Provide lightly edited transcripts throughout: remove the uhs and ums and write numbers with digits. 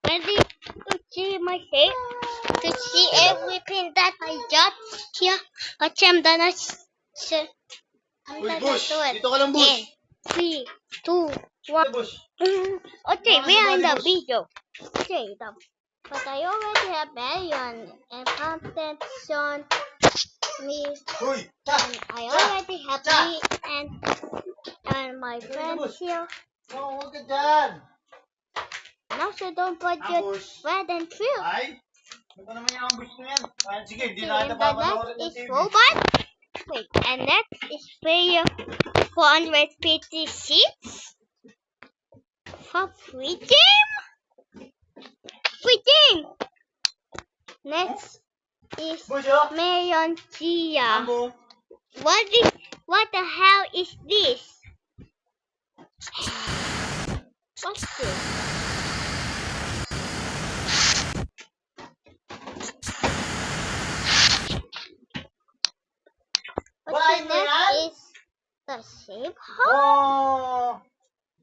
ready to see my hair? To see everything that I got here? Okay, I'm done. I'm Uy, done Bush! to it. Dito ka lang, Bush! 3, 2, 1. Bush! Okay, we are in the Bush. video. Okay, but I already have Marion and Contention, me, Uy! and I already have me and my friends here. Oh, huwag ka dyan! And also don't forget Bush. Red and Trill. Ay! Ano ba naman yung ambush na yan? Ay, sige, hindi Okay, na and kita the papanoorin next ng is TV. Robot. Wait, and next is player 450 seats for free game. Free game. Next is Bush, oh! Marion Gia. Ambo! What the hell is this? What's this? Okay, Bye, man. next is the safe house. Oh!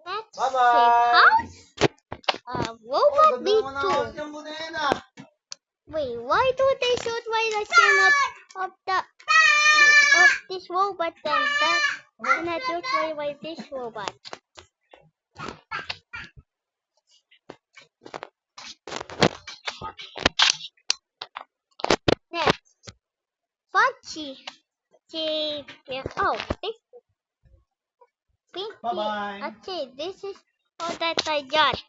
Next Bye-bye. safe house. Robot ganda naman ang B2. house niya muna yan, ah. Wait, why do they shoot by the scene of this robot then that and I shoot by this robot? Next, Funky. Oh, this is Pinky. Bye-bye. Okay, this is all that I got.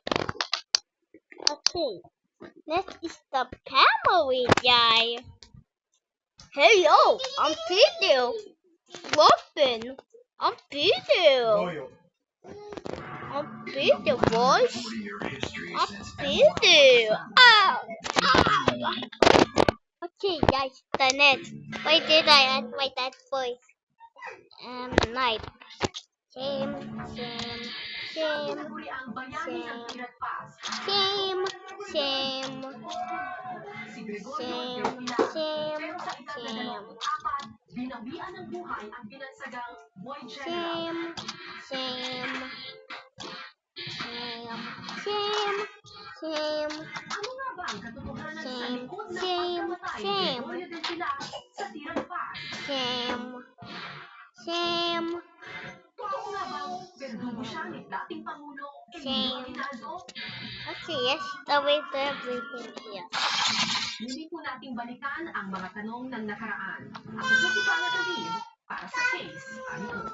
Okay, next is the family guy. Hello, I'm Peter. Robin, I'm Peter. Goyo. I'm Peter, boys. I'm Peter. Oh. Okay, guys, the next. Why did I add my dad voice? Night. Same. Okay, yes, the way to everything here. Muli po nating balikan ang mga tanong ng nakaraan. Ako po si Paula David para sa Case Untold.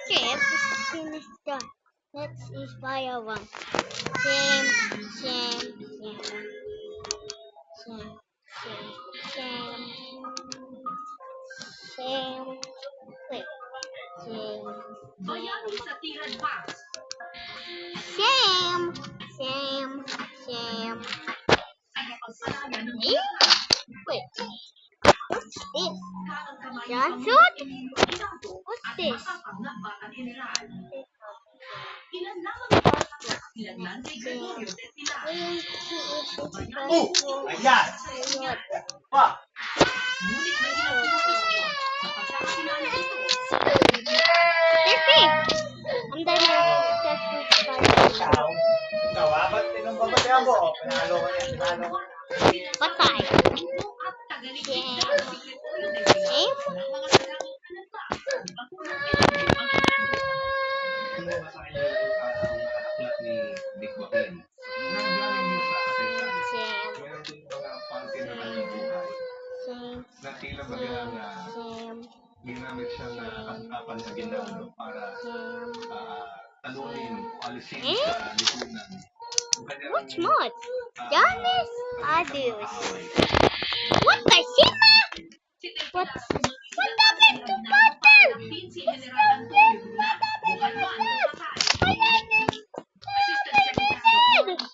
Okay, everything is done. Next is fire one. Same. Wait. Bayani sa Tirad Pass. Same. Pagpalaga ng Wait. What's this? ang kamay Johnson? Inato What's at this? mapapang Batang General. Ilan lamang ang pasok ilan lang kay Gregorio de Pilar. Ayan! Pa! Ngunit may ilang pinoposisyon sa pagkakakilala ito. Tiffy! I'm done with Ikaw? Ikaw, ah? Ba't pinagbabasayan mo? Pinalo ko yan, pinalo ko. Patay. At tagalitin daw ang Gregorio de Pilar ng mga sagamang anak Ano ba sa kanya aklat ni Dick Joaquin? Nagaling niyo sa kasaysayan. Meron din mga parte ng kanyang buhay na tila bagalang ginamit siya na kasangkapan sa ginano para talunin o alisin sa lipunan. What's more? Jonas Adios. What the Shima? What happened to Button? si General Antonio Luna, bukan pa ang nakakain. Assistant Secretary What the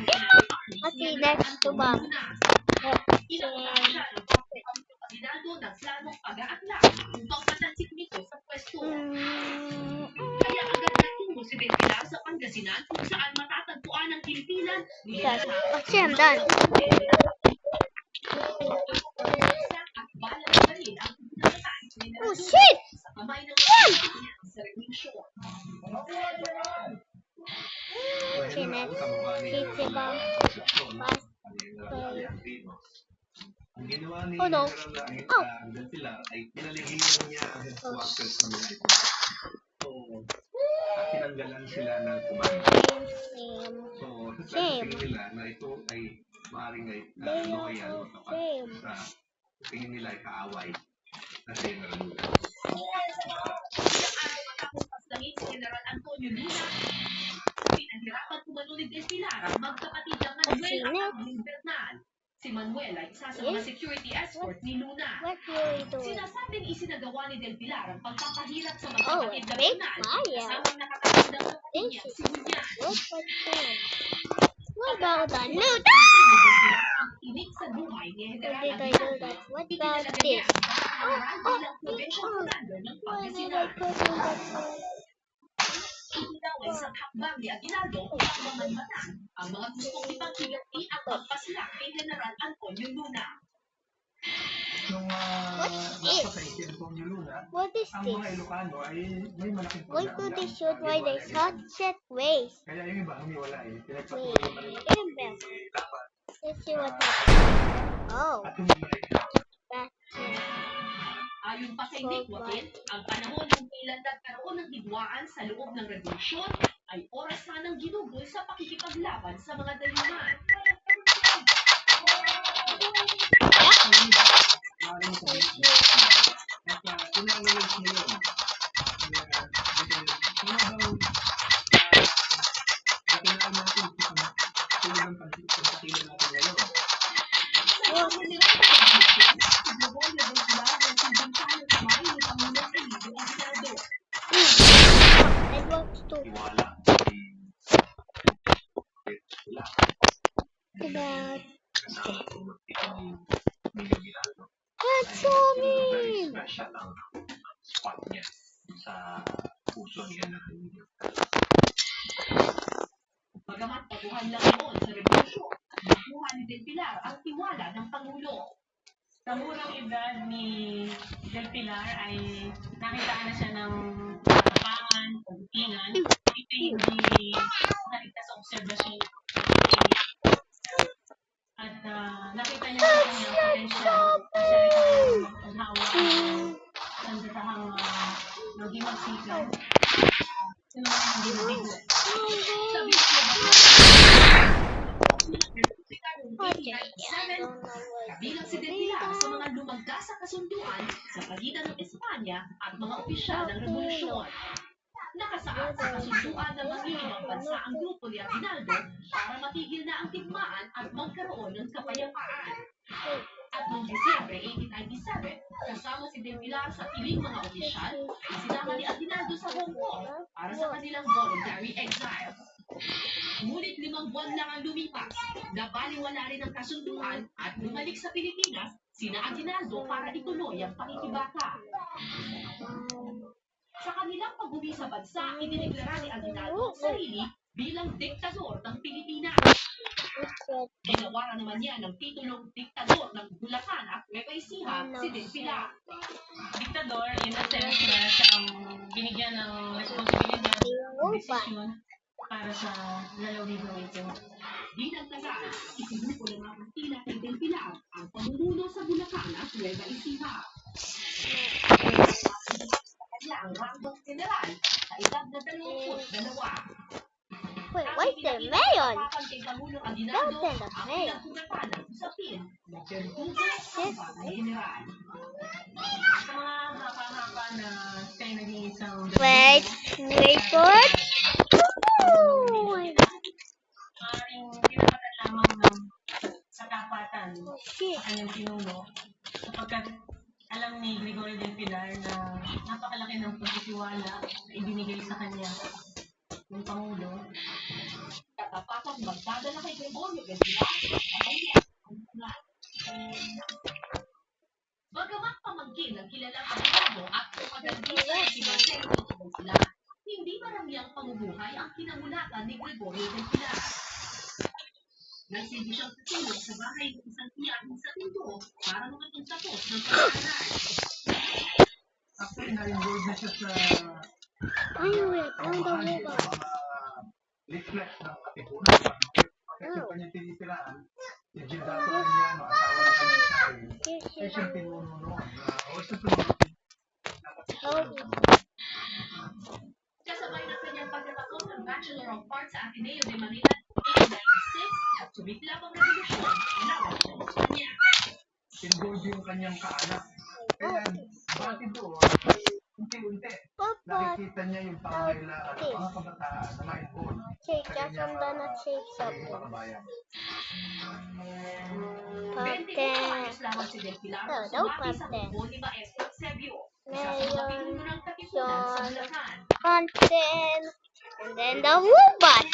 Shima? Okay, next to Bob. Inakasya ng kandidato ng planong pag-aakla upang matansik nito sa pwesto. Kaya agad natungo si Pilar sa Pangasinan kung saan matatagpuan ang Pilipinas. Yes. Okay, I'm done. Oh shit! Sa kamay ng Run! sa revolution. Kenneth, kamukha ni Chichiba, Bas, ang ginawa ni Oh, no. General Pilar ay pinaligiran niya ang headquarters ng mga ito. So, at tinanggalan sila ng komando. So, sa tingin nila na ito ay maaaring ay loyal kapag sa tingin nila ay kaaway na General Luna. Ilang araw matapos paslangin si General Antonio Luna, pinahirapan kumano ni Del Pilar ang magkapatid na Manuel at Agling Bernal. Si Manuel ay isa sa mga security escort ni Luna. what were you doing? Sinasabing isinagawa ni Del Pilar ang pagpapahirap sa Oh, magkapatid na big Bernal. fire. Kasamang nakatawid ng kapatid niya, si Julian. What was that? What about that? Loot! Ang tinig sa buhay ni How General did I do Aguinaldo, that? What about itinalaga niya this? ang pagkakaroon bilang provincial commander ng Why did I Pangasinan. put in that one? Itinawag sa hakbang ni Aguinaldo upang mamanmatan ang mga gustong ipagkigati at pagpasilak kay General Antonio Luna. Nung What's nasa this? kay Antonio Luna, What is ang mga this? Ilocano ay may malaking Why do paglalang they sa shoot while they hiwalay. shot set ways? Kaya yung iba humiwala eh. Wait, Pinagpatuloy pa rin remember. laban. Let's see what happens. Oh, At humiwalay na. gotcha. Ayon pa kay Nick Joaquin, ang panahon kung kailan nagkaroon ng hidwaan sa loob ng revolusyon ay oras na ng ginugol sa pakikipaglaban sa mga daluman. Maaaring sabihin. At in-analyze mo yun. Katinaan natin kung tulad ng pagkakilala natin ngayon. Sa mga nila ng revolusyon, si Gregorio del Pilar ang silbing tayo kamay ni Pangulong Emilio Aguinaldo. And what's two? Tiwala sila About kasama ko ni Ginaldo. what's so mean? Special ang spot niya sa puso niya na Emilio. Bagamat baguhan lang noon sa revolusyon, nakuha ni Del Pilar ang tiwala ng Pangulo. Sa murang edad ni Del Pilar ay nakita na siya ng kapangan, pagtingan. Ito hindi nakita sa obserbasyon. At nakita niya sa kanyang potential na siya rin ang hawak ng sandatahang maghimagsika. Sino man ang ginabigo. Sabi siya, kabilang si Del Pilar sa mga lumagda sa kasunduan sa pagitan ng Espanya at mga opisyal ng revolusyon. Nakasaad sa kasunduan ng mangilimang bansa ang grupo ni Aguinaldo para matigil na ang digmaan at magkaroon ng kapayapaan. At noong Disyembre 1897, kasama si Del Pilar sa piling mga opisyal, isinama ni Aguinaldo sa Hong Kong para sa kanilang voluntary exile. Ngunit 5 buwan lang ang lumipas, nabaliwala rin ang kasunduan at bumalik sa Pilipinas sina Aguinaldo para ituloy ang pakikibaka. Sa kanilang pag-uwi sa bansa, idineklara ni Aguinaldo ang sarili bilang diktador ng Pilipinas. Ginawaran naman niya ng titulong diktador ng Bulacan at Nueva Ecija si Del Pilar. Diktador, in a sense na siyang binigyan ng responsibilidad ng desisyon para sa lalawigan ito. Dinagdagan, isinuko ng mga Kastila kay Del Pilar ang pamumuno sa Bulacan at Nueva Ecija. Kanya ang ranggong general sa edad na 22. Wait, where's the mayon? Kay Pangulong Aguinaldo Don't send a ang mail. pinagtugatan ng usapin na pertubo ang bagay general. Sa mga hapa-hapa na kayo naging isang Wait, wait for it. Woo! maaaring pinapatan lamang ng sa kapatan Shit. sa kanyang pinuno sapagkat alam ni Gregorio del Pilar na napakalaki ng pagtitiwala na ibinigay sa kanya ng Pangulo. Katapatang magdadala kay Gregorio del Pilar at ang mga Bagamat pamangkin ng kilalang abogado at propagandista si Marcelo Del Pilar, hindi maramiang pamumuhay ang kinamulatan ni Gregorio del Pilar. Nagsilbi siyang katulong sa bahay ng isang tiyahin sa Tindo para makapagtapos ng pag-aaral. After na-involve na siya sa Ay, wait, ang pamahagi dami ng ba? mga reflex ng katipunan. Kasi yung kanyang tinitiraan, si Gildato Arellano, asawa ng kanyang sabi, ay siyang pinuno noon. O sa sumunod, Kasabay ng kanyang pagkatapos ng Bachelor of Arts sa Ateneo de Manila noong 1996 at sumiklab ang revolusyon na sa kanya. pinagod yung kanyang kaanak. Kaya, bakit doon, unti-unti, nakikita niya yung pangailangan ng mga kabataan na ma-involve Shake just from the not shake sa up. mga kabayan. 21 anyos lamang si Del Pilar No, nung no sumati sa content. hukbo ni Maestro Eusebio. Isa sa mga Ngayon, pinuno ng katipunan sa Bulacan. Content. And then the robot.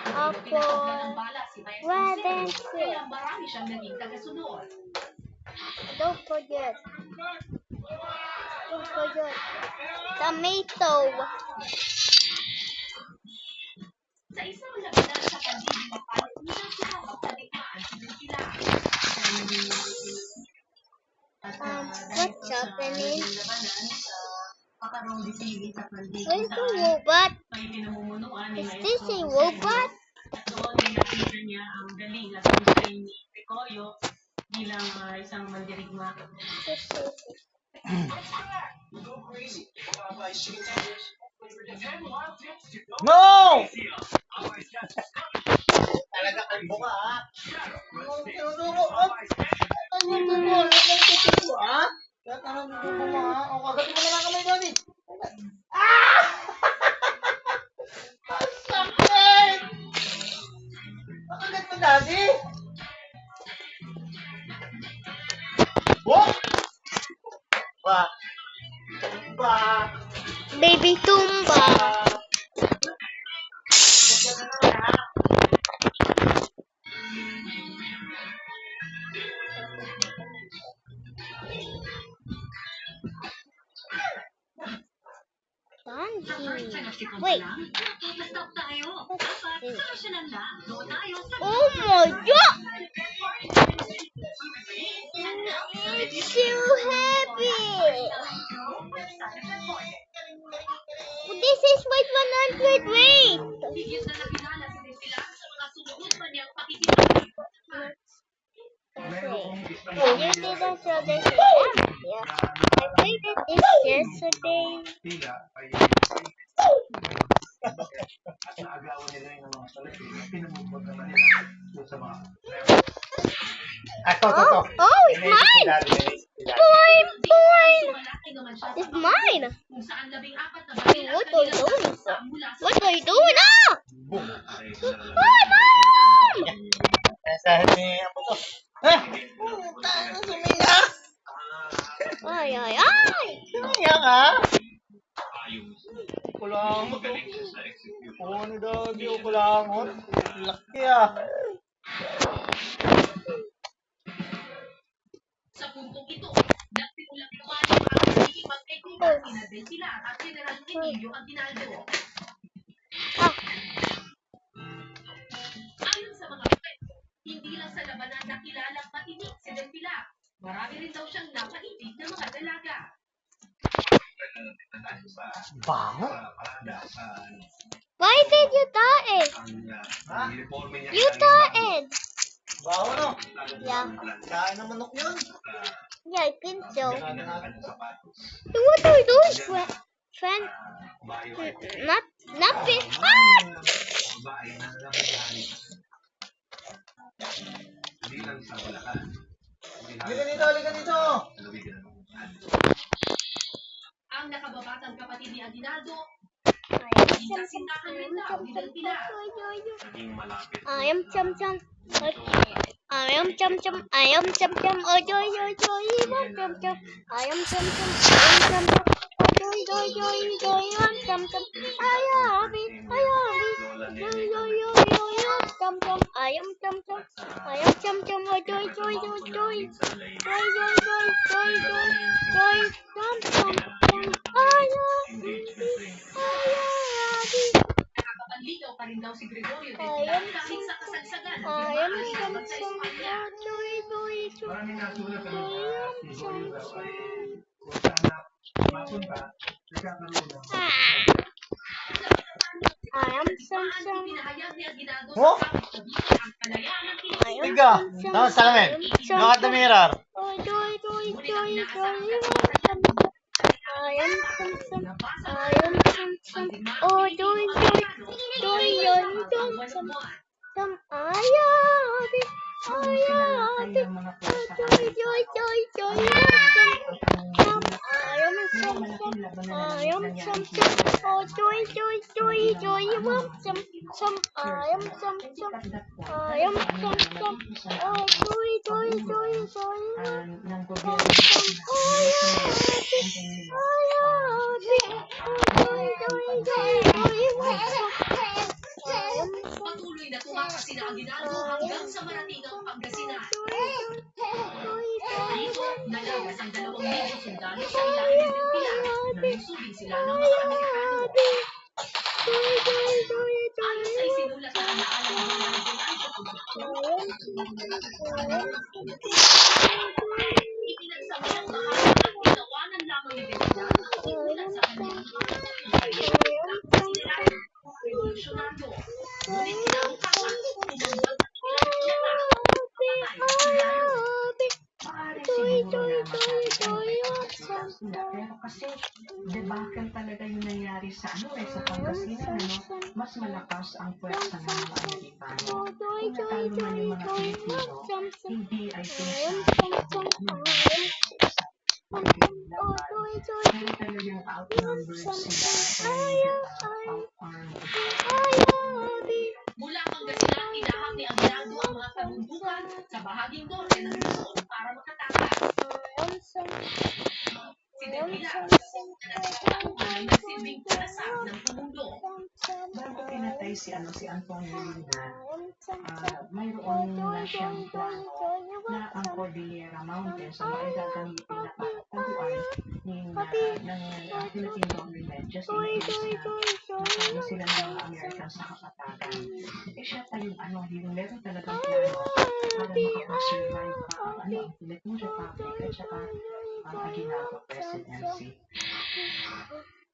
Pinakabla ng bala si Maestro Eusebio, Wednesday. kaya marami siyang naging tagasunod. Don't forget. Don't forget. Tomato. Sa isang labanan sa Pandidilapan, unang sumabak sa digmaan si Del Pilar. What's happening? Where's the Where's robot? may pinamumunuan ni Is Maestro this a Eusebio. robot? At doon ay nakita niya ang galing at husay ni Gregorio bilang isang mandirigma. No! Talaga kalbo ka, ha? Tinuturo ko. Ano yung tuturo? Ano yung tuturo, ha? Lahat na lang tuturo mo, ha? O, kagatin mo na lang kamay doon, eh. Ah! Ang sakit! Makagat mo, daddy? Oh! Ba? Ba? Baby Tumba. Sanji. Wait. Stop tayo. Solusyonan na. Doon tayo sa Oh my god! It's so happy. This is my 100 weight. higit na nakilala si Del Pilar sa mga sumuot pa niyang pakikipag. Mayroong isang You didn't show this yeah. I think this is yesterday. tila ay at naagawan nila yung mga salapi na pinamubot naman nila doon sa mga Ito, ito. Oh, it's mine. Boing, boing. Sumalaki naman siya It's mine. kung saan 14 na baril ang What are you kanilang doing? nasa mula sa What are you doing? Ah! boom ay Oh, mom! Mensahe ni Apo to. Eh! Puta, sumiga! Ay, ay, ay. Sumiga ka? ayos. Kulangot, Magaling oh. siya sa execute. Oo, ni Daddy, oh, kulangot. Laki, ah. Sa puntong ito, nagsimulang lumali ang pagiging magkaibigan ni Del Pilar at General Emilio Aguinaldo. Ah, Ayon sa mga kwento, hindi lang sa labanan nakilalang matinik si Del Pilar. Marami rin daw siyang napaibig ng mga dalaga. Baho? Sa parada, sa why did you tae? ang uniforme niya. You taed. Baho, no? Yeah. Kain ng manok yun. Yeah, I think so. Kanyang sapatos. What are you doing, friend? Bayo. Not fit. Ah! Babae na nakakahali. Hindi lang sa Bulacan. Halika dito, halika dito. Ang nakababatang kapatid ni Aguinaldo, I kasintahan rin daw ni Del Pilar. Naging malapit. I am chum chum. I am chum chum. I am chum chum. Oh joy joy joy. Chum chum. I am chum chum. I am chum chum. Oh joy joy joy joy. I am chum chum. I am happy. I am happy. Joy joy joy joy. Chum chum. I am chum chum. I am chum chum. Oh joy joy joy joy. Joy joy joy joy joy joy. Chum chum. I am happy. Nakakapanligaw pa rin daw si Gregorio Del I Pilar am kahit sa kasagsagan ng I am digmaan chum laban sa chum. Espanya. Joy joy joy. Maraming nasulat I am kung sana mapunta, nagkakaroon ng I am Sam Sam. Pinahayag ni Aguinaldo Oh? sa kapit Cavite ang kalayaan ng Pilipinas. I am Tiga, Sam Sam. no, salamin. Look at the mirror. Oh, joy, joy, Ngunit joy, ang inaasahan joy. I am Sam Sam. I am Sam Sam. Oh, joy, joy, joy, joy, joy, Sam Sam. Ayabi, ayabi. Joy, joy, joy, joy, Sam. I am Sam Sam. I am Sam Sam. Oh, joy, joy, joy, joy, Sam Sam. I am Sam Sam. I am Sam Sam. Oh, joy, joy, joy, joy. ng Sam gobyerno Sam. Ayabi, ayabi. Joy, joy, joy, joy, Sam. I am Sam. Patuloy na tumakas sina Aguinaldo hanggang sa Maratingang Pangasinan. Dito, nalagas ang 2,000 sundalo sa ilalim ng Pilar na nusubing sila ng mga Amerikano. Ayon sa isinulat na alaala ng mga regional sa konstruksyon, ipinagsama ng bahagi at ginawanan lamang ni Bernal ang sinulat sa kanyang revolusyonaryo. Ngunit kinabukasan, tumambag at pinagkilala patay at sundalo. Maaari siguro na masabi pero kasi debacle talaga yung nangyari sa sa Pangasinan, mas malakas ang pwersa ng mga Amerikano. Kung natalo man yung mga Pilipino, hindi ay pero talagang outnumbered sila. Out-armed. Mula Pangasinan, tinahak ni Aguinaldo ang mga kabundukan sa bahaging norte ng Luzon para makatakas. Si Del Pilar, na nagsilbing kalasag ng pamundo. Bago pinatay si Antonio Luna, mayroon na siyang plano na ang Cordillera Mountains ang ay gagamitin na pagtaguan ng Philippine government just in case na sila ng mga American sa kapatagan. Siya pa yung meron talagang plano para makapag-survive pa ang Philippine Republic at saka ang Aguinaldo presidency.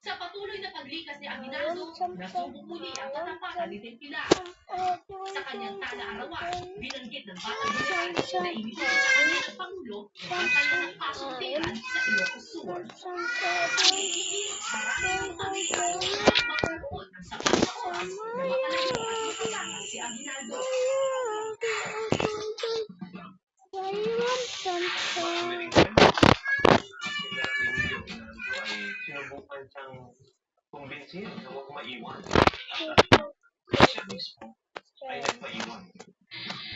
Sa patuloy na paglikas ni Aguinaldo, nasubok muli ang katapatan ni Del Pilar. Sa kanyang tala-arawan, binanggit ng Batang General na ibigay sa kanya ng Pangulo ang kanilang pasuntikan sa Ilocos Sur. Marami ng Amerikano ang magkaroon ng sapat na oras na makalayo at makatakas si Aguinaldo. mga Amerikano. Sila Emilio Aguinaldo ay sinubukan siyang kumbinsin na huwag maiwan. At siya mismo ay nagpaiwan.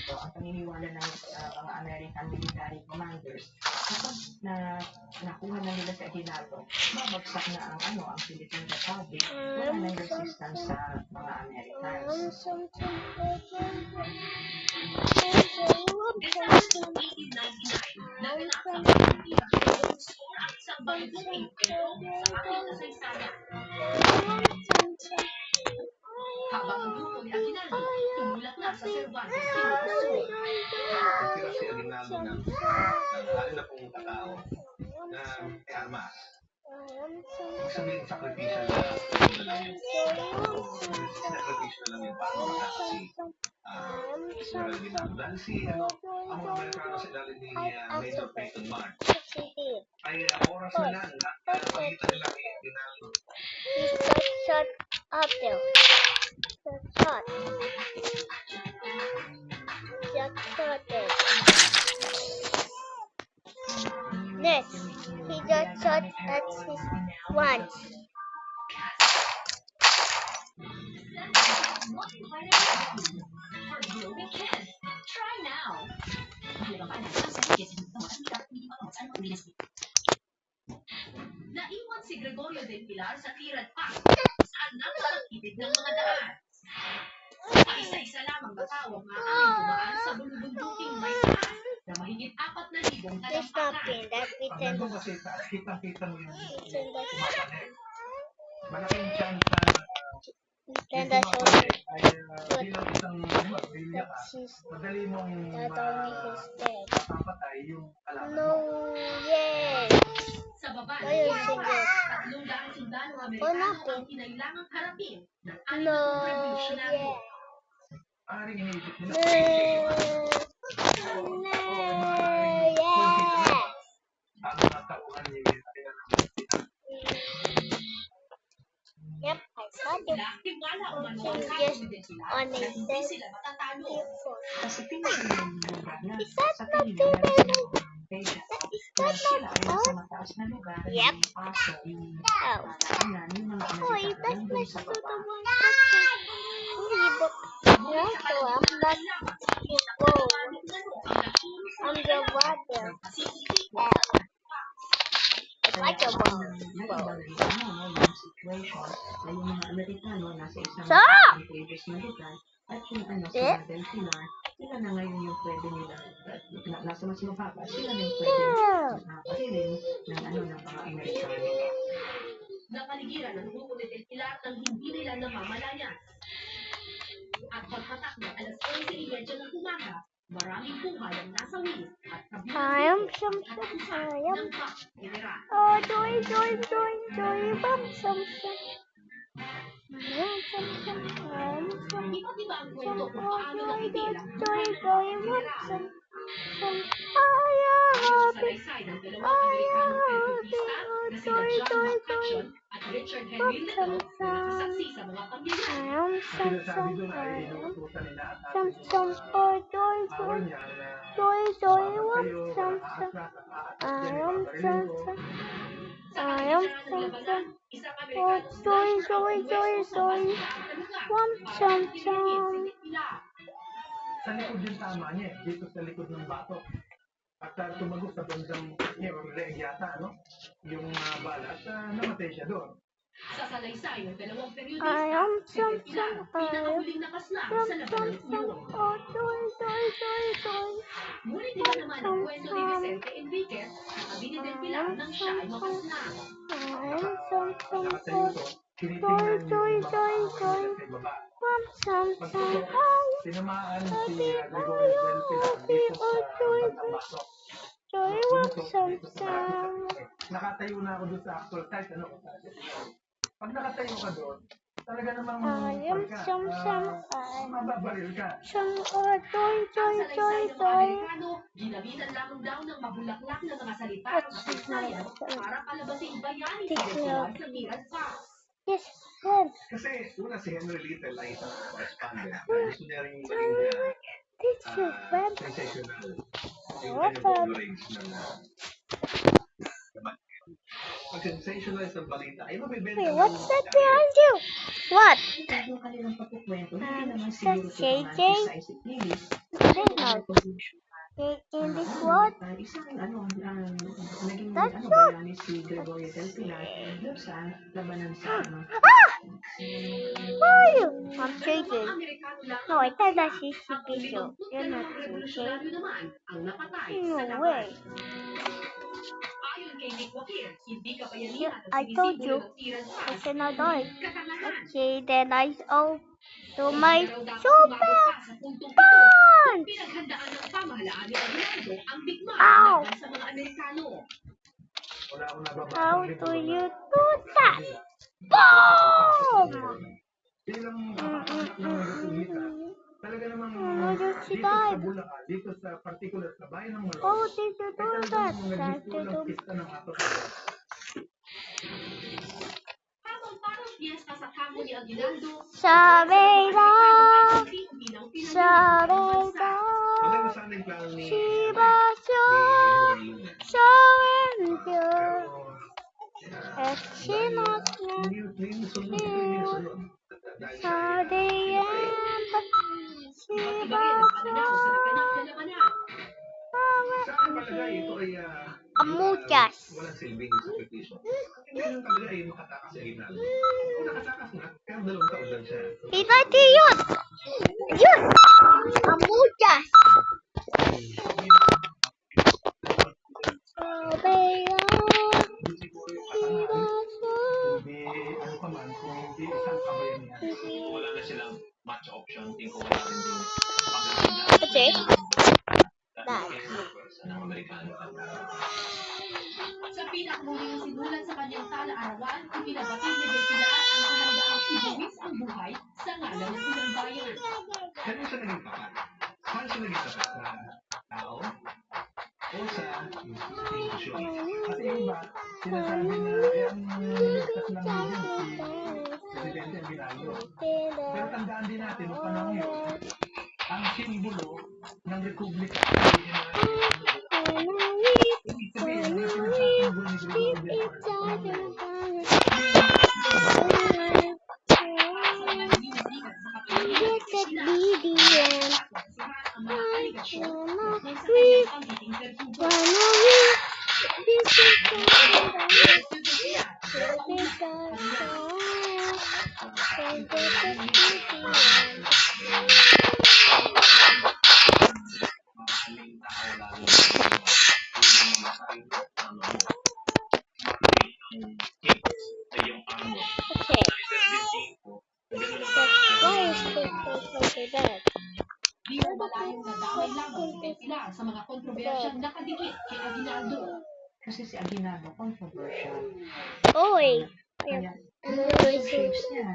So, ang paniniwala ng mga American military commanders, kapag nakuha na nila sa Aguinaldo, babagsak na ang Philippine Republic, wala nang resistance sa mga Americans. Desisyon 1899, naganap sa Pilipinas ang isang bagong impero sa ating kasaysayan. Habang ang grupo ni Aguinaldo tumulak na sa Cervantes Ilocos Sur. Nagtira si Aguinaldo ng lalo na pong katao na may armas. Ibig sabihin, sakripisyo na lang yun. Sakripisyo na lang yun para matapos si General Aguinaldo. Dahil ang mga Amerikano sa ilalim ni Major Peyton March ay oras na lang na makikita nila kay Aguinaldo. Shut up there. Shut. Shut there. Next, he just shot at his once. Try now. Naiwan si Gregorio del Pilar sa Tirad Pass, saan napakitid ng mga daan. Paisa-isa lamang batawang maaaring dumaan sa bulubunduking may taas na mahigit 4,000 There's talampakan. nothing that we Pag can nandun kasi, kitang-kita mo yung send us. kumapalit. Malaking chance na Send yung us kumapalit ay bilang isang pamilya ka, She's madali mong not only his dead. mapapatay yung kalaban No, mo. pagbaba ng Ayun, Iran. sige. 300 sundalong O, Amerikano natin. ang kinailangang harapin ng No, 6 revolusyonaryo. yeah. Maaaring iniisip nila. No, yeah. Ang mga tauhan ni kailangan Yep, I saw it. Tiwala umano ang Just kaso ni Pilar on na a hindi dead sila matatalo. people. Kasi pinag-lugar na Is that sa not tingin the nila baby? Peja Is na that sila not ay nasa all? mataas na lugar Yep. ng paso yung Oh. daanan yung mga Oh, Amerikano that's my nandun sa baba. suitable person. Hindi ba? No, so I'm not people. I'm the water. Oh. It's Kaya like a ang ball. nag-ibang yung situation na yung mga Amerikano nasa isang Stop! previous na lugar at yung si Eh? Del Pilar, sila na ngayon yung pwede nila nasa mas mababa, sila na yung pwede Yeah. pakiling ng ng mga Amerikano. Napaligiran ng grupo ni Del Pilar ng hindi nila namamalayan. At paghatak ng alas 11:30 ng umaga, maraming buhay ang nasawi at I am kabilang some. I am. ng Pak General. Oh, joy, joy, joy, joy, bum, some. I am some. I am some. Iba't iba ang kwento kung Oh, paano joy, napigilan ang joy, buhay ng joy, Pak bum, General. some. I am Ayon sa happy. salaysay ng dalawang I Amerikanong am periodista happy. na sina Joy, John joy, joy. McCutcheon at Richard Henry Little na nagsasaksi sa mga I pangyayari. am some. sinasabi doon ay I am inuutusan nila at some. ating Oh, joy, power joy, niya na joy, joy, kayo, bum, walang some. aatras at aatas I dyan, am ibabarilin ko. some. Sa I am kalagitnaan ng labanan, isang Oh, Amerikano joy, slasher ang joy, joy, pumwesto sa joy. basurahan na lugar Bum, para some, pagtilihin si some. Del Pilar. Sa likod yung tama niya, dito sa likod ng bato. At tumagos sa bandang niya, or leg yata, no? Yung bala, at namatay siya doon. Sa salaysay ng dalawang I periodista, am si Del some. Pilar ang pinakahuling nakaslang sa labanan ng Some. iyon. Oh, joy, joy, joy, joy. Ngunit iba naman ang kwento ni Vicente Enriquez na sabi ni Del Pilar nang siya ay makaslang. I am some. Nakatayo Oh, to, tinitingnan joy, yung mga joy, kaaway joy. nila sa baba. some. Pagputok, Oh, tinamaan si Gregorio Del Pilar dito sa bandang bato. joy, Pumutok some. dito sa malaking. Nakatayo na ako doon sa actual site, ano? Pag nakatayo ka doon, talaga namang I am pagka, some. mababaril ka. Some. Oh, joy, Ang joy, salaysay joy, ng mga joy. Amerikano, ginamitan lamang daw ng mabulaklak na mga salita at kasaysayan para palabasing bayani si Del Pilar sa Miran Park. Yes, yes. Kasi una si Henry Little ay isang correspondent. Gusto niya rin maging This is bad. sensational. Yung What kanyang coverage ng pag sensationalize ng balita, ay mabibenta Wait, ng what's that behind you? What? At yung kanilang pagkukwento, hindi naman Just siguro ito JJ. romanticize it really. Signal. In this what? Isang naging That's bayani si Gregorio Del Pilar doon sa labanan sa Ah! Who are you? I'm Dalawang JJ. Amerikano lang No, I thought that's ang CCP show. You're not JJ. revolusyonaryo naman ang napatay sa No laban. way. Ayon kay Nick Wakir, hindi Yeah, kabayanihan ang I told sinisimbolo you. ng Iran I Pass, cannot die. katangahan. Okay, then I owe to my Hindi na raw dapat super umabot pa sa puntong ito bond. kung pinaghandaan ng pamahalaan ni Aguinaldo ang digma Ow! laban sa mga Amerikano. wala akong nababasa How ng libro do na you do that? Boom! bilang kapakanak ng Republika, talaga namang How did she dito sa die? Bulacan, dito sa particular sa bayan ng Malone, How did you ay do that? talagang naggusto ng pista ng apat. Habang parang piyesta sa kampo ni Aguinaldo, Sabi ang lang, unti-unti ng sabi pinangyayari ng bansa. lang, Maganda sana yung plano ni Shiba Sho, Luna. so and you, Pero as she not know, hindi sunod. how the end, Iba't iba Shiba rin ang Sho, pananaw sa naganap na labanan. Sa akin palagay, ito ay Amuchas. walang silbing sakripisyo. Ganun talaga ay makatakas sa Aguinaldo. Kung nakatakas na, pero 2 taon lang siya. Kita yun! Yun! Amuchas! Sabi lang, Hindi siguro yung Shiba kasalanan, Sho, hindi ano pa man, kung hindi isang kabayanihan. Wala na silang match option, tingin ko wala rin din pagkakas. Kasi? Dahil ng Amerikano ang Sa pinakamuling sinulat sa kanyang tala-arawan, ipinabatid ni Del Pilar ang kahandaang ibuwis ang buhay sa ngalan ng ilang bayan. Kano siya naging tapat? Saan siya naging tapat? Sa tao? O sa institusyon? Kasi yung iba, sinasabi na ang niligtas lang yun si Presidente Aguinaldo. Pero tandaan din natin, noong panahon yun, ang simbolo ng Republika ay ibig sabihin, ang sinasasanggol ni Gregorio del Mar. Maraming tao lalo na yung namatay ang iyong amo. Okay. Ganun ang Why is this like that? Di mo malayong nadamay lamang si Del Pilar sa mga kontrobersyang nakadikit kay Aguinaldo. Kasi si Aguinaldo, controversial. Oy! Kaya, Ano yung ba shapes niya,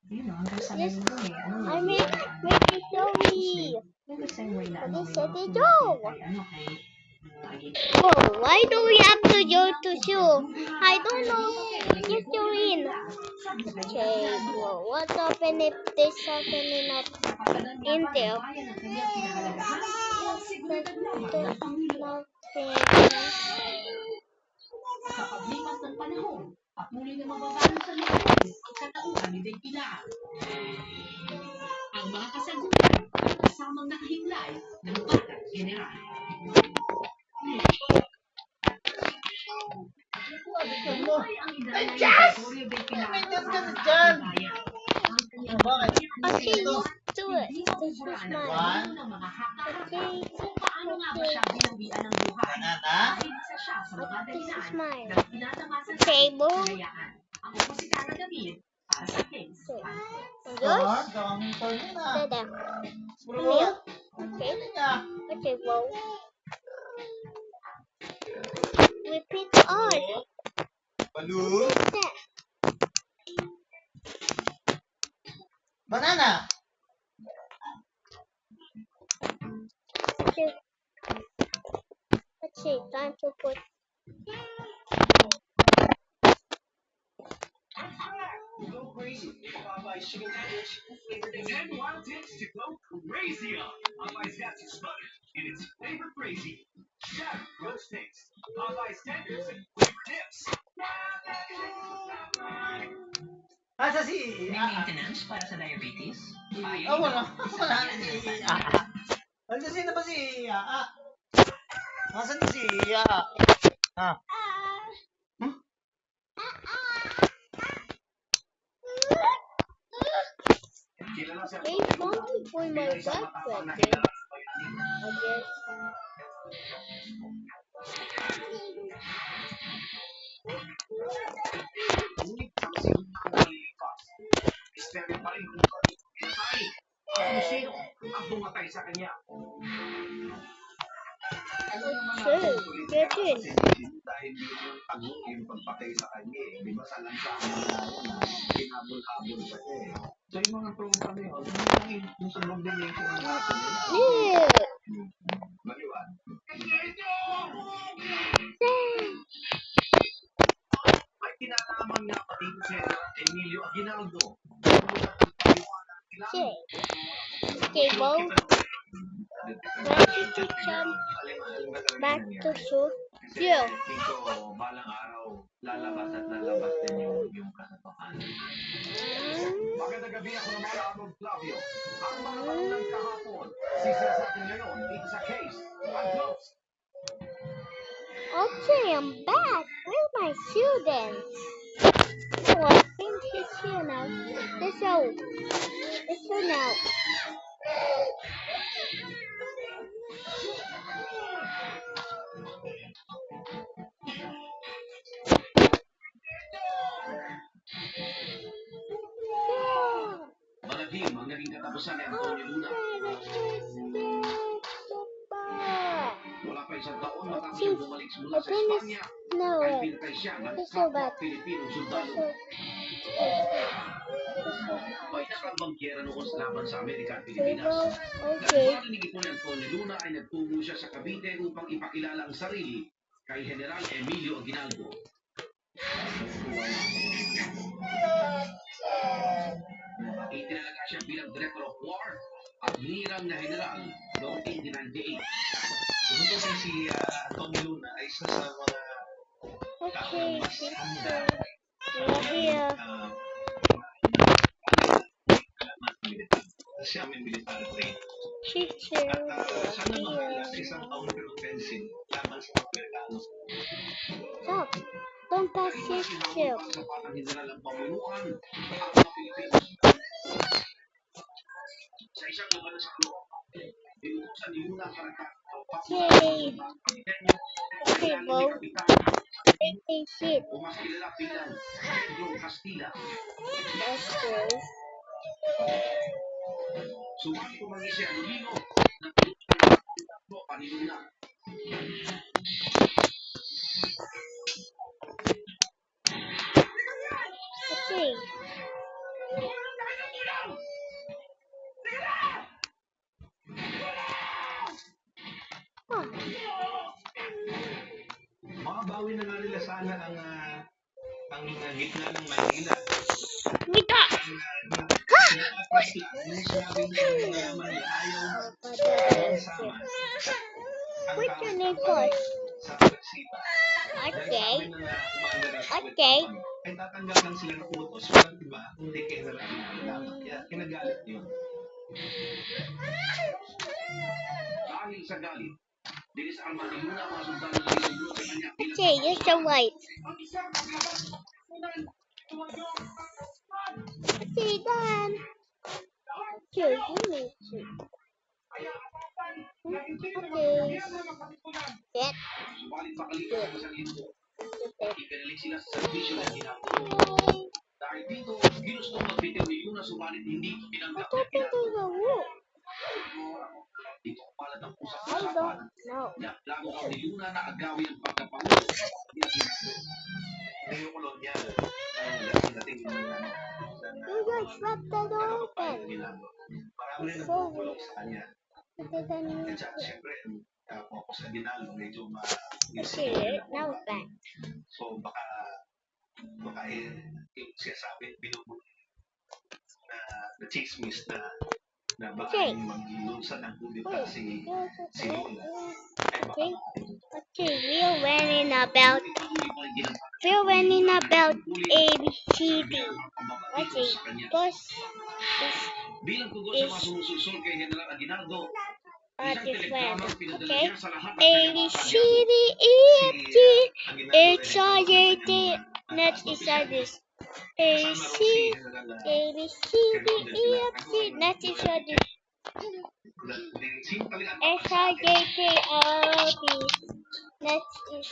yun know, hanggang sa Yes. ngayon lang I ano, make a story. yung the same way na ano, This may is mga the sulat joke. kay, ano, kay Aguinaldo. Oh, why do we have to go to zoo? I don't know. Just go in. Okay, well, what happened if this happening up in there? Bayan ng kanyang pinahalagahan, ang seguridad lamang ng Pangulo. Nothing. Sa paglipas ng panahon, at muli na mababago sa loob ang katauhan ni Del Pilar. Ang mga kasagutan ay kasamang nakahiglay ng Batang General. Buhay ang idaya ni Gregorio Del Pilar May Diyos ka na sa dyan! bayan. Ang kanyang Bakit? Okay, Ito. let's do it. hindi This is mabuburan ng mine. ng mga haka-haka Okay. kung paano nga ba siya binawian ng buhay. Banana? Dahil isa siya sa mga This is dahilan mine. ng tinatamasan sa Table. kalayaan. Ako po si Cara David para sa Kings. And Saan? yours? Daming tayo na. There. Bro? Okay. Ano niya? Okay, well. Repeat all. Balloon? What's that? Banana? Okay. Let's see. Time to put. Go crazy. Popeye's chicken tenders, flavored in 10 wild tips to go crazy on. Popeye's got you smothered in its flavor crazy. Shatter roast steaks, Popeye's tenders, and flavor dips. Asa si... May maintenance para sa diabetes? Ah, wala. Wala si... Asa sino ba si... Asan si... Ah. Hmm? Kilala siya Hey, monkey for my bilang isang matapang na backpack. kilala sa bayani. I guess. Ngunit ang sinutang nalilipas, misteryo pa rin kung bakit pinatay. At kung sino ang pumatay sa kanya. Sure, get in. Dahil yun yung tago yung pagpatay sa kanya eh. Di ba sa lansangan na hinabol-habol pa siya eh. So yung mga tropa na yun, yung subordination ng natin nila. Yeah. Maliwan. May kinalaman nga pati si Emilio Aguinaldo. Mula sa paliwanag nila. Okay. Okay, well. Ready to jump back to shoot. Yeah. Dito, balang araw, lalabas at lalabas din yung katotohanan. Magandang gabi ako ng mga Arnold Flavio. Ang mga tanong ng kahapon, sisya sa atin ngayon dito sa Case Unclosed. Okay, I'm back. Where's my students? Oh, I think he's here now. Let's go. Let's go now. Malagim ang naging katapusan ni Antonio Luna. Wala pa isang taon matapos siyang bumalik mula sa Espanya. No Kahit way. pinatay siya ng He's so kapwa bad. Pilipinong He's sundalo. so... May nakabangkera noon sa laban sa Amerika at Okay, Pilipinas. okay. Nang marinig ito ni Antonio Luna ay nagtungo siya sa Cavite upang ipakilala ang sarili kay General Emilio Aguinaldo. Itinalaga siya bilang Director of War at nirang na General noong 1898. Kung ito si Antonio Luna ay isa sa mga Okay, mas handa we're here. siya may military training. Teacher, At sana we're mahala sa here. isang counter-offensive laban sa mga Amerikano. Stop. Don't pass your ship. Sa patang General ang pamunuan ang mga Pilipino. Sa isang labanan sa loob, inutusan ni Luna para Okay. Okay, Bo. Okay, shit. o mas kilala bilang Pedro Castilla. That's good. Sumali umagi siya Lulino ng tropa ni Luna. Okay. Oh, Makabawi na nga nila sana ang gitna ng Manila. Mika! Nakatras lang. Nung sinabi ng Manila, ayaw isama ang What's your name, tao boy? sa pagsipa. Okay. Dahil sabi ng commander ng Okay. ay tatanggap lang sila ng utos. Walang iba, hindi kayo nalaman. Kaya kinagalit yun. Dahil sa galit, dinisarma ni Luna ang mga sundalo na inulo sa kanya bilang Okay, you're so white. Okay, done. Okay, you need to. Okay. Get. subalit makalipas ang isang linggo. Ipinalig sila sa serbisyo ng ginagawa. Okay. Dahil dito, ginustong magbitiw ni Luna subalit hindi tinanggap What ni happened to Ginaldo. the wood? Dito palat ang I usap-usapan don't know. na plano raw ni Luna na agawin ang pagkapangulo ni Ginaldo. Hindi yung kolonyal. Ang dating yung You just left the door open. Marami rin nagpupulong sa kanya. It doesn't At saka, siyempre, ako sa Ginaldo, medyo Okay, now back. So, baka yung sinasabi, binubuo na chismis na baka Okay. mag-ilusan ng kudita si Luna. Ay baka Okay. Okay, we're learning about ABCD. Okay, first Bilang tugon sa mga sumusulsol kay General Aguinaldo, isang different. telegramang pinadala Okay, niya sa lahat ng kanyang mga ABCD, EFG, HIJK. Next is this. ABCD, ABCD, EFG. Next is this. HIJK, LB. Next is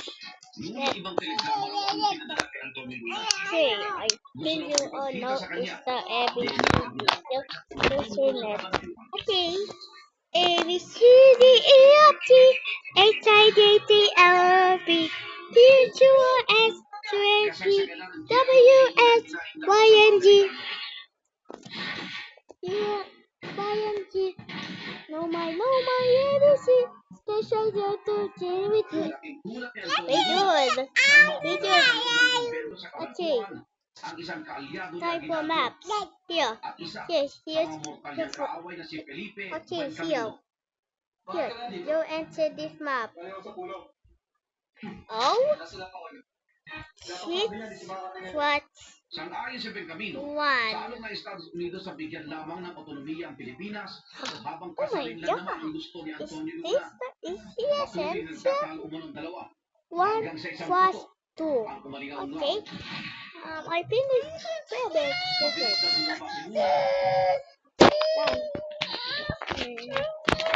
Yung ibang telegrama ang pinadala kay Antonio Luna. okay. I think you all know is the ABCD. Just next. Okay. A B C D E F G H I J K L M N P Q R S T U V W X Y and Z. Yeah, Y and Z. No my ABC. Special day to with you. Very good. Very good. Okay. Ang isang kaalyado ni Time for Aguinaldo maps. Here. at isa Yes, here's ang mortal niyang kaaway na si Felipe okay, Buencamino. here. You enter this map. Oh? Six. What? Sang-ayon si Buencamino, One. sa alok na Estados Unidos sa bigyan lamang ng otonomiya ang Pilipinas, habang Oh my pasarin lang naman God. ang gusto ni Is Antonio this Luna. the Patuloy essence? nagtatalo umunong dalawa One hanggang sa isang plus puto two. ang umalingaw Okay. I think it's very big. Mabilis na bumaba si Luna. Done.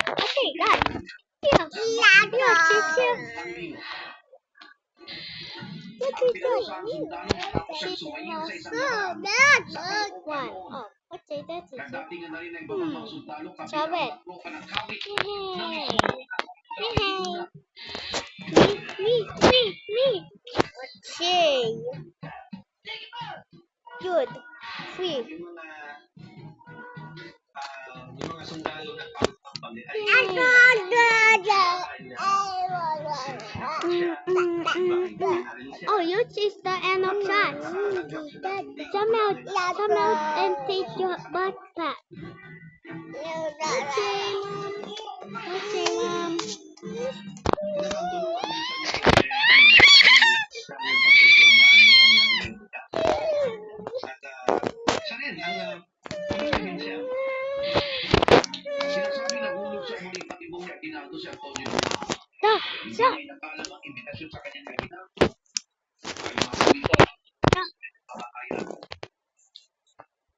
Okay, done. Here. Here, teacher. Ang lino. Look Ang at pinag-usahan that. sundalo matapos siyang sumayin sa isang laban sa One. Caloocan. Oh, okay, that's it. Nagdatingan na rin ang ibang mga sundalo kabilang Sabit. ang tropa ng kawit na Yay. mismo Yay. Me. good. Free. Yung mga sundalo na pagpapali ay Oh, you choose the end of class. Come out and take your backpack. Okay, Mom. sinasabi na hulog sa muli pati mong ginaldo si Antonio So. hindi nakalam ang imbitasyon sa kanyang ginaldo ay makapit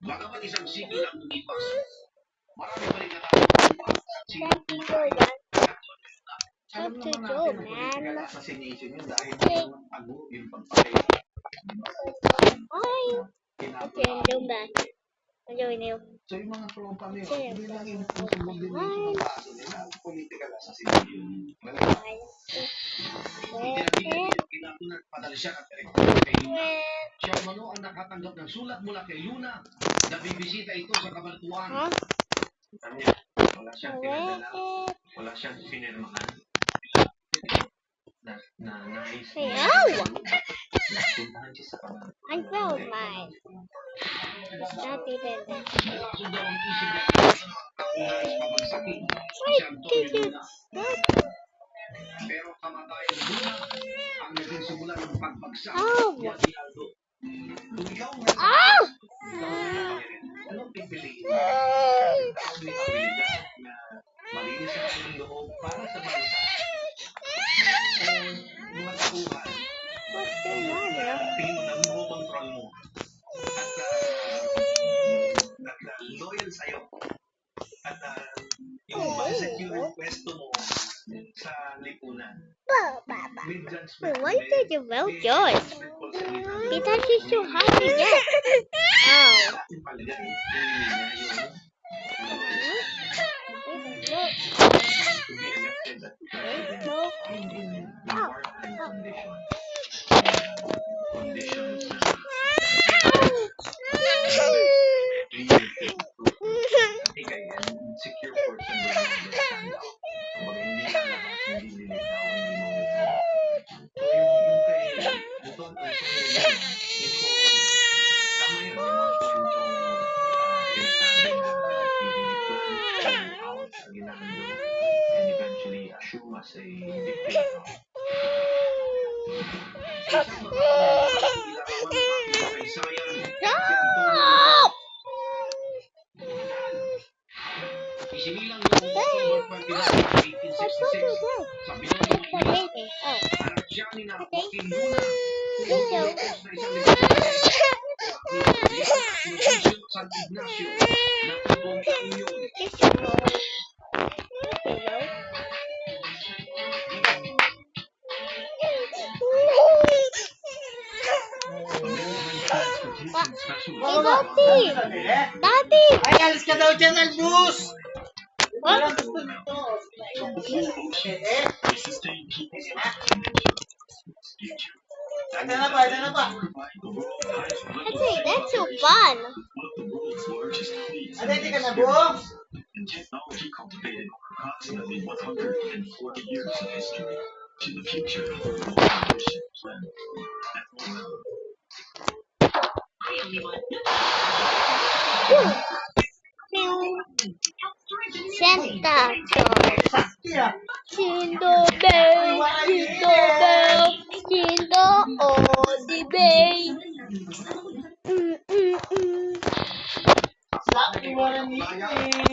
bagamat isang siglo na lumipas marami pa rin natatawa Time to go, man. assassination yun dahil yung pagpapay Ay. Okay, I'm back. I'm doing it. so yung mga tropa nyo hindi lang yung subordination ng kaso nila political assassination Pinatunat padala siya at direktor kay Luna. Siya umano ang nakatanggap ng sulat mula kay Luna na bibisita ito sa kabanatuan. Huh? Kanya, wala siyang pinadala, wala siyang pinirmahan. Na nais niya. Napuntahan siya sa kabanatuan. I found mine. Not even that. Nalaso daw ang isip niya nais pabagsakin si Antonio Luna. Pero kamatayan ni Luna ang naging simula ng pagbagsak ni Aguinaldo. Kung ikaw ang anong pipiliin? Ang may abilidad na malinis ang kanyang loob para sa bansa. O mga tauhan, What's going on here? tingin mo na mo control mo at loyal sa'yo. At yung secure yung pwesto mo sa lipunan. With judgment. Why did you vote yours? Because she's so happy yet. Oh. Yung paligan, yung niya yung to be elected at in part-time conditions. Conditions na ikay secure portion din yung stand out. Kumbaga hindi lalabas, hindi lilitaw, hindi mo yung kay ito ang tama yun, yung mga kwentong sinasabi na he out sa Aguinaldo and eventually assume as a dictator. Isang ilarawan ng aking kasaysayan si Antonio isinilang noong October 29, 1866 sa Binondo, Manila. Anak siya ni na Joaquin Luna kung na isang Iglesia San Ignacio na tubong Union. Daddy! Ay, alis ka daw dyan, Albus! What? Walang gusto nito. Ito na pa, ito na pa. Okay, that's so fun. Ano, hindi ka na buo? And technology cultivated approximately 140 years of history to the future of the mission plan. Santa Claus. Yeah. Jingle bell, jingle bell, jingle all the way. Iwanan ni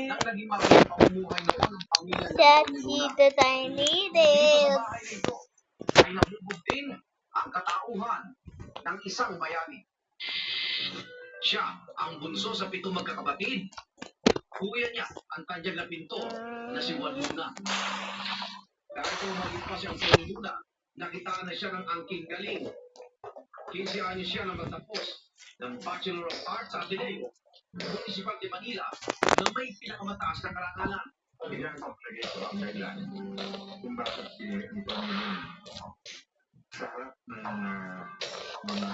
Nang naging mabilis pamumuhay noon ng pamilya That's it that I needed. bahay nito ay nabubog din ang katauhan ng isang bayani. Siya ang bunso sa 7 magkakapatid. Kuya niya ang kanyang lapinto na si Juan Luna. Kahit umagit pa siyang Juan Luna, nakitaan na siya ng angking galing. 15 anyos siya na magtapos ng Bachelor of Arts sa Ateneo, Municipal de Manila, na may pinakamataas na karangalan. Ilang complicated ang kailan kung bakit si Antonio sa harap ng mga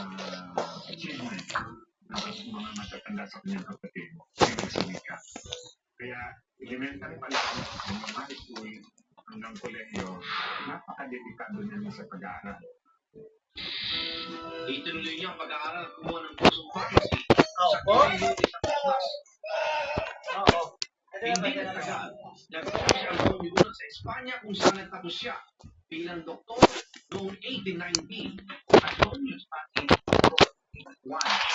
achievement ng mga matatanda sa kanyang kapatid, nagsisimika. Kaya, elementary pa lang, hanggang high school, hanggang kolehiyo, napakadedikado niya sa pag-aaral. Itinuloy niya ang pag-aaral at kumuha ng kursong pharmacy sa Opo. Colegio de San Tomas. Oo. Hindi nagtagal. Nagpunta si Antonio Luna sa Espanya kung saan nagtapos siya bilang doktor noong 1890 at noong sa 1881.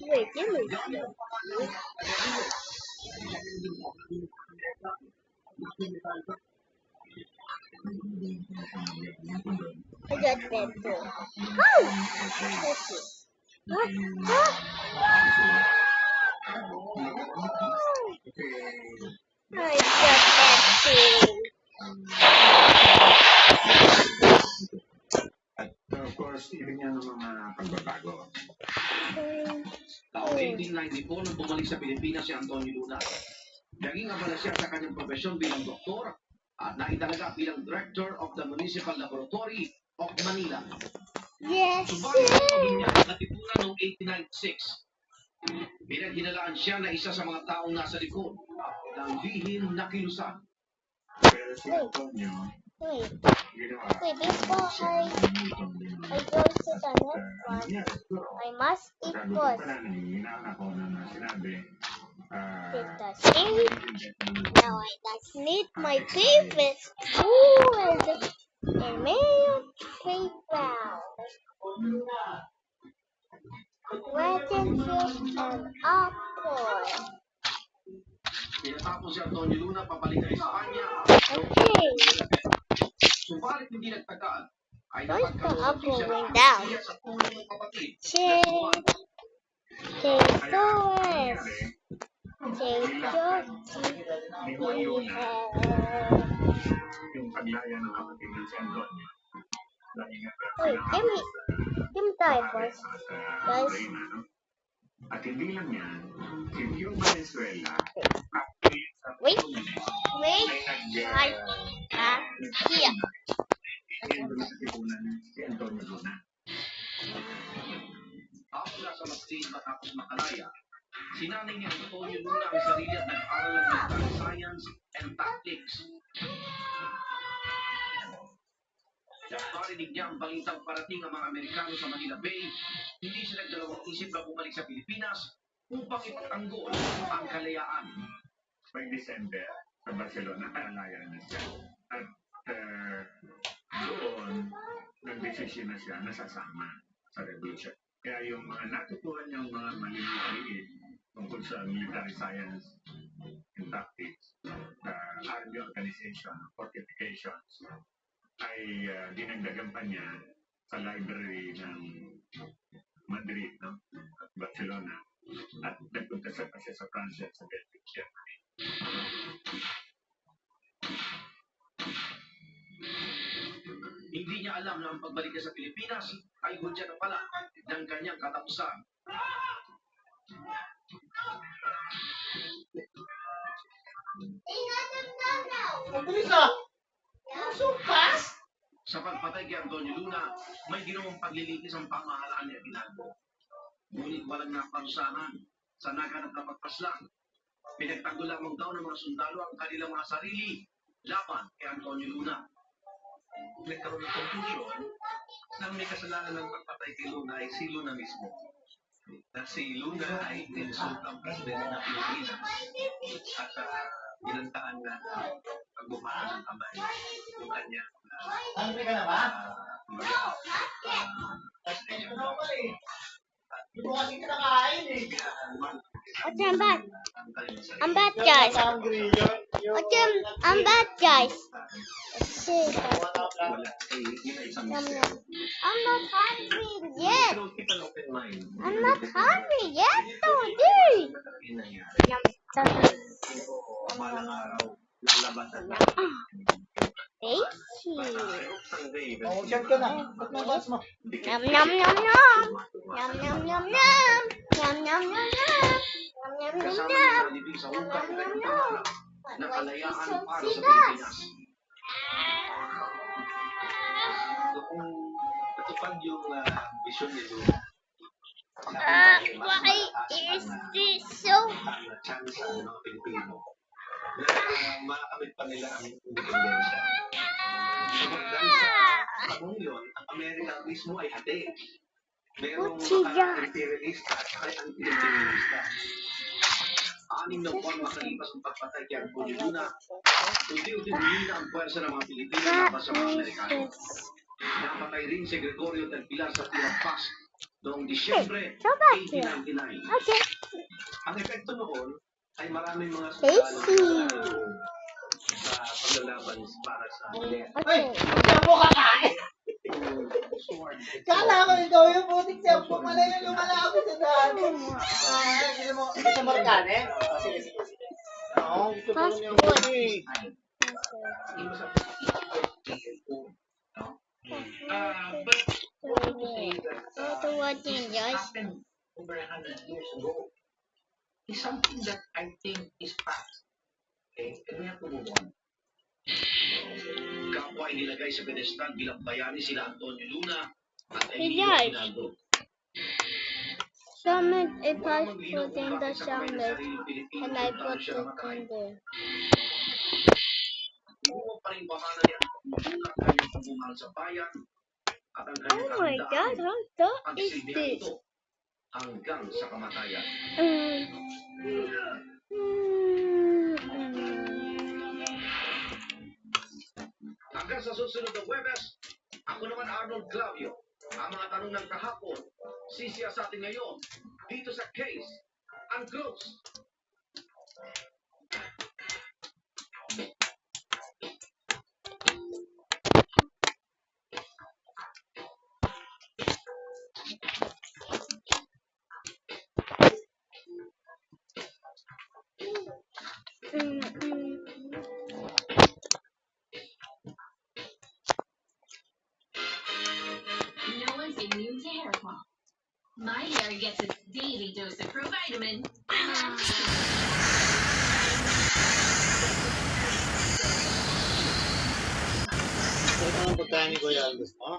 Wait, give me. I got that too. Oh! Let's see. I got that too. At of course, ibig niya ng mga pagbabago. Taong 1894 nang bumalik sa Pilipinas si Antonio Luna. Naging abala siya sa kanyang profesyon bilang doktor at naitalaga bilang Director of the Municipal Laboratory of Manila. Yes. Subalit ang pagiging niya at natipunan noong 1896. Pinaghinalaan siya na isa sa mga taong nasa likod ng lihim na kilusan. Pero si Antonio, Wait. ginawa. Wait, before I go to the next one, I must eat first. Hinaan ako na sinabi, Take the seed. Now I just need my favorite food. And milk cake brown. Wetting fish and apple. Pinatapos si Antonio Luna pabalik sa Espanya. Okay. Subalit hindi nagtagal ay Where's the napagkaroon apple siya ng went down? siya sa tulong ng kapatid. Check. Take Doris. Take Georgie. yung paglaya ng kapatid ng si Antonio. Wait, give me time first. Guys. At hindi lang yan, si Hugh Valenzuela, Wait. Wait. Right. Here. si Antonio Luna. Ako na sa Madrid matapos makalaya, sinanay ni Antonio Luna ang sarili at nag-aral ng military science and tactics. Nang marinig niya ang balitang parating ang mga Amerikano sa Manila Bay, hindi siya nagdalawang isip na bumalik sa Pilipinas upang ipagtanggol ang kalayaan. By December, sa Barcelona, nalaya na siya. At doon, nag-decision na siya na sasama sa revolution. Kaya yung mga natutuhan niyang mga maliliit tungkol sa military science and tactics, army organization, fortifications, ay dinagdagan pa niya sa library ng Madrid, no? At Barcelona. At nagpunta siya pa siya sa Pransya sa Belgium, Germany. Hindi niya alam na ang pagbalik niya sa Pilipinas ay hudya na pala ng kanyang katapusan. Mabilis ah. So fast? Sa pagpatay kay Antonio Luna, may ginawang paglilitis ang pamahalaan ni Aguinaldo. Ngunit walang naparusahan sa naganap na pagpaslang. Pinagtanggol lamang daw ng mga sundalo ang kanilang mga sarili laban kay Antonio Luna. Nagkaroon ng conclusion na may kasalanan ng pagpatay kay Luna ay si Luna mismo. Na si Luna ay insult ang presidente ng Pilipinas at binantaan na pagbumaan ng kamay yung kanya. Hungry ka na ba? Presidential mo kasi kinakain eh. What's I'm bad? I'm bad, guys. Hungry yun. I'm bad, guys. Shit. Wala. Yum, yum. I'm not hungry yet. Keep an open mind. I'm not hungry yet, today. Yum. Balang araw, lalabasan na. Tasty. Oh, chat ka na. Ba't may boss mo? Yum, yum, yum, yum. Yum, yum, yum, yum. Yum, yum, yum, yum. Yum, yum, yum, Kasama yum. ng Jollibee sa Yum, hukay yum, ng yum, pangalan yum. na kalayaan para sa Sigas. Pilipinas. So, kung natupad yung vision ni Luna, Why is this so? ang chance ng mga Pilipino na makamit pa nila ang independensya. Dahil sa panong yun, ang Amerika mismo ay hati. Merong imperialista at saka anti-imperialista. 6 na buwan makalipas ang pagpatay kay Antonio Luna, unti-unti humina ang puwersa ng mga Pilipino laban sa mga Amerikano. Napatay rin si Gregorio del Pilar sa Tilampas noong Disyembre So back here. 1899. Okay. Ang epekto noon ay maraming mga Tasty. sa paglalaban para sa Amerika. Ay, Okay. siya po kakain. Kala ko ikaw yung putik siya po. Malay yung lumalapit sa daan. Gusto mo rin kanin? Sige, sige. Oo, gusto ko rin yung putik. But What to watching, guys? Happened over 100 years ago is something that I think is past. Okay? And we have to move on. Kapwa ay nilagay sa pedestal bilang bayani sila Antonio Luna at Hey, Emilio guys. Aguinaldo. Comment if I Walang maglinaw put kung in the bakit sa kamay ng channel sariling Pilipino and I kung paano put siya it namatay. in there. Oo pa rin bahala niya ang pagmumulak ang kanyang pagmumahal sa bayan at ang kanyang Oh my god, kahandaan how tough ang is silbihan this? ito hanggang sa kamatayan. Hanggang sa susunod na Huwebes, ako naman Arnold Clavio. Ang mga tanong ng kahapon, sisiya sa atin ngayon, dito sa Case and Cruz. no one's immune to hair fall. My hair gets its daily dose of provitamin. Ito ang pagkain ni Kuya Aldos mo.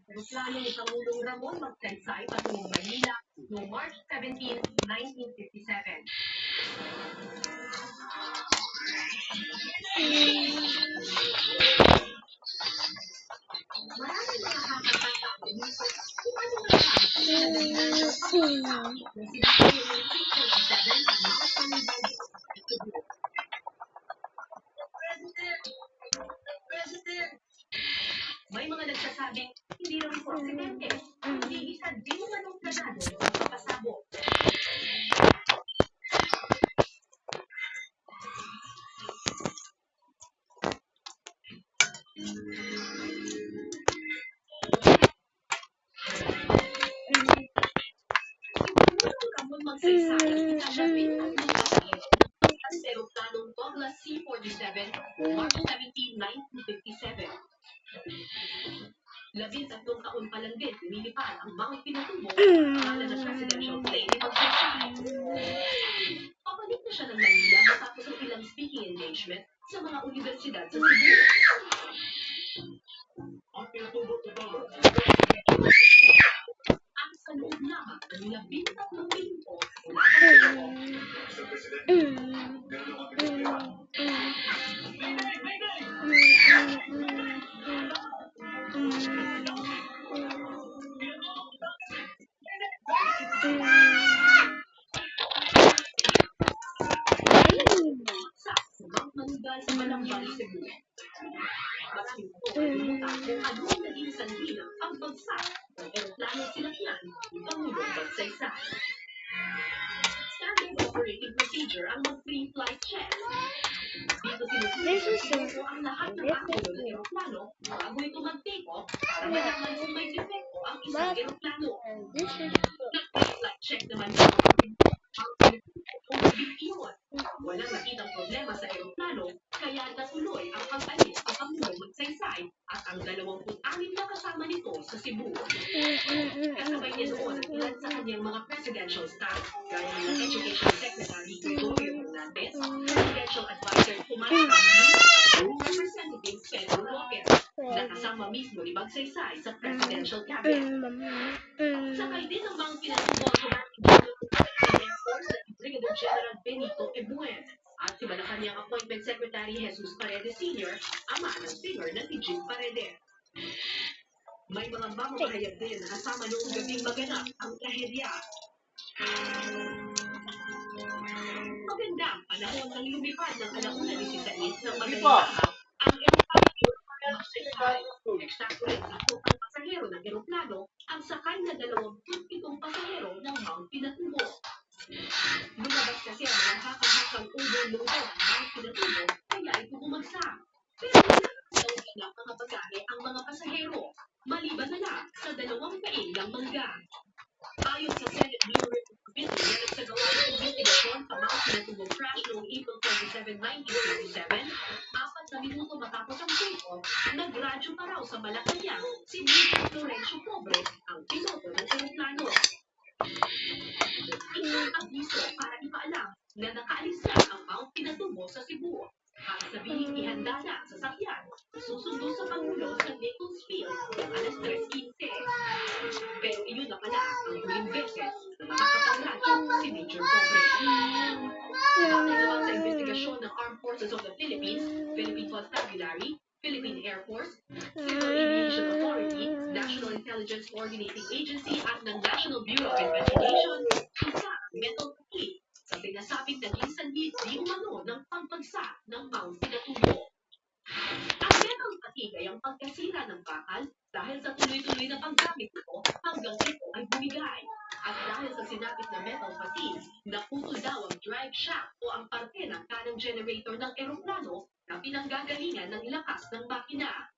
Aeroplano ni Pangulong Ramon Magsaysay patungong Manila noong March 17, 1957. Maraming mga kakatata ang umisip kung ano ang na sinabi ng C-47 at Pangulong may mga nagsasabing hindi raw ito aksidente. Hindi isa di mo manong planado sa pagpasabog. Siguro Ramon Magsaysay ang pinagawin ng lumaking ang aeroplanong Douglas C-47 noong March 17, 1957. 13 taon pa lang din lumilipad ang mga pinatubo pangalan ng presidential plane ni Magsaysay. Pabalik na siya ng Manila matapos ang ilang speaking engagement sa mga universidad sa Cebu. Ang pinatubo sa Dover. At sa loob lamang ng 13 minuto mula sa Mr. President, ganun ako pinatubo. Maraming po ay lumutang kung ano ang naging sanhi ng pagbagsak ng eroplano sinakyan ng Pangulong Magsaysay. Standard operating procedure ang mag-free flight check. Dito sinusunod ang lahat ng angulo ng eroplano bago ito mag-take off para malaman kung may defecto ang isang eroplano. Nag-free flight check naman ito ang kung iyon. Walang nakitang problema sa eroplano kaya natuloy ang pag-alis sa Pangulong Magsaysay at ang 26 na kasama nito sa Cebu. Kasabay niya noon ang ilan sa kanyang mga presidential staff gaya ng Education Secretary Gregorio Fernandez, Presidential Advisor Tomas Ramos, at Representative Pedro Lopez na kasama mismo ni Magsaysay sa presidential cabinet. Sakay din ang mga pinatubol sa Brigadier General Benito Ebuen at si Malacanang Appointment Secretary Jesus Paredes Sr., ama ng singer na si Jim Paredes. May mga mamamahayag din na kasama noong gabing maganap ang trahedya. Magandang panahon ng lumipad ng 1:16 ng madaling araw ang eroplano Magsaysay. Eksakto rin ang pasahero ng eroplano ang sakay na 27 pasahero ng Mount Pinatubo. Lumabas kasi ang mga hakahakang overloader ng Mount Pinatubo kaya ito bumagsak. Pero wala ng mga bagahe ang mga pasahero, maliban na lang sa 2 paing ng mangga. Ayon sa Senate Bureau of Committee na nagsagawa ng investigasyon sa Mount Pinatubo crash noong April 27, 1927, 4 na minuto matapos ang take-off, nagradyo pa raw sa Malacanang si Major Florencio Pobre, ang piloto ng eroplano. Isang abiso para ipaalam na nakaalis na ang Mount Pinatubo sa Cebu. At sabihing ihanda na sa sakyan, susundo sa Pangulo sa Nichols Field ng 3:15. Pero iyon na pala ang huling beses na nakakapagradyo si Major Pobre. Batay naman sa investigasyon ng Armed Forces of the Philippines, Philippine Constabulary, Philippine Air Force, Civil Aviation Authority, National Intelligence Coordinating Agency at ng National Bureau of Investigation, isa ang metal plate sa sinasabing naging sanhi di umano ng pagbagsak ng Mount Pinatubo. Ang metal fatigue ay ang pagkasira ng bakal dahil sa tuloy-tuloy na paggamit nito hanggang ito ay bumigay. At dahil sa sinapit na metal fatigue, naputol daw ang drive shaft o ang parte ng kanang generator ng eroplano na pinanggagalingan ng lakas ng makina.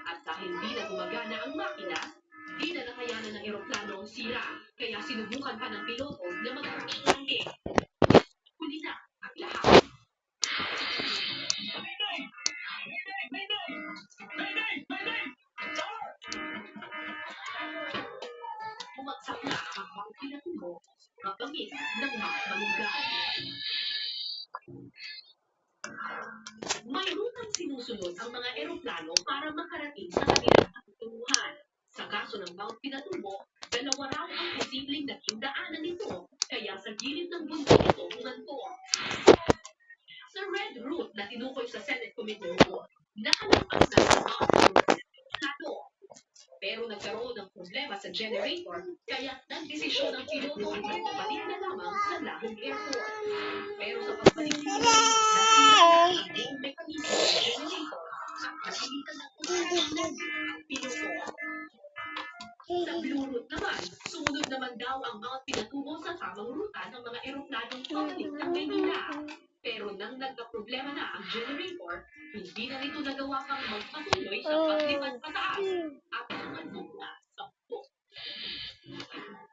At dahil di na gumagana ang makina, di na nakayanan ng eroplano ang sira, kaya sinubukan pa ng piloto na mag-crash landing. Huli na ang lahat. Bumagsak na ang Mount Pinatubo kapangit ng Mount Malunggay. May rutang sinusunod ang mga eroplano para makarating sa kanilang patutunguhan. Sa kaso ng Mount Pinatubo, 2 raw ang posibleng naging daanan nito, kaya sa gilid ng bundok ito humanto. Sa red route na tinukoy sa Senate Committee report, nakalampas na sa Mount Pinatubo. Pero nagkaroon ng problema sa generator, kaya nagdesisyon ang piloto na bumalik na lamang sa Lahog Airport. Pero sa pagbalik nito, nasira ang buong mekanismo ng generator at nakalitan ng ang piloto. Sa Blue Route naman, sumunod naman daw ang Mount Pinatubo sa tamang ruta ng mga eroplanong pabalik ng Maynila. Pero nang nagka-problema na ang generator, hindi na nito nagawa pang magpatuloy sa paglipad pataas at sumunod na sa bundok.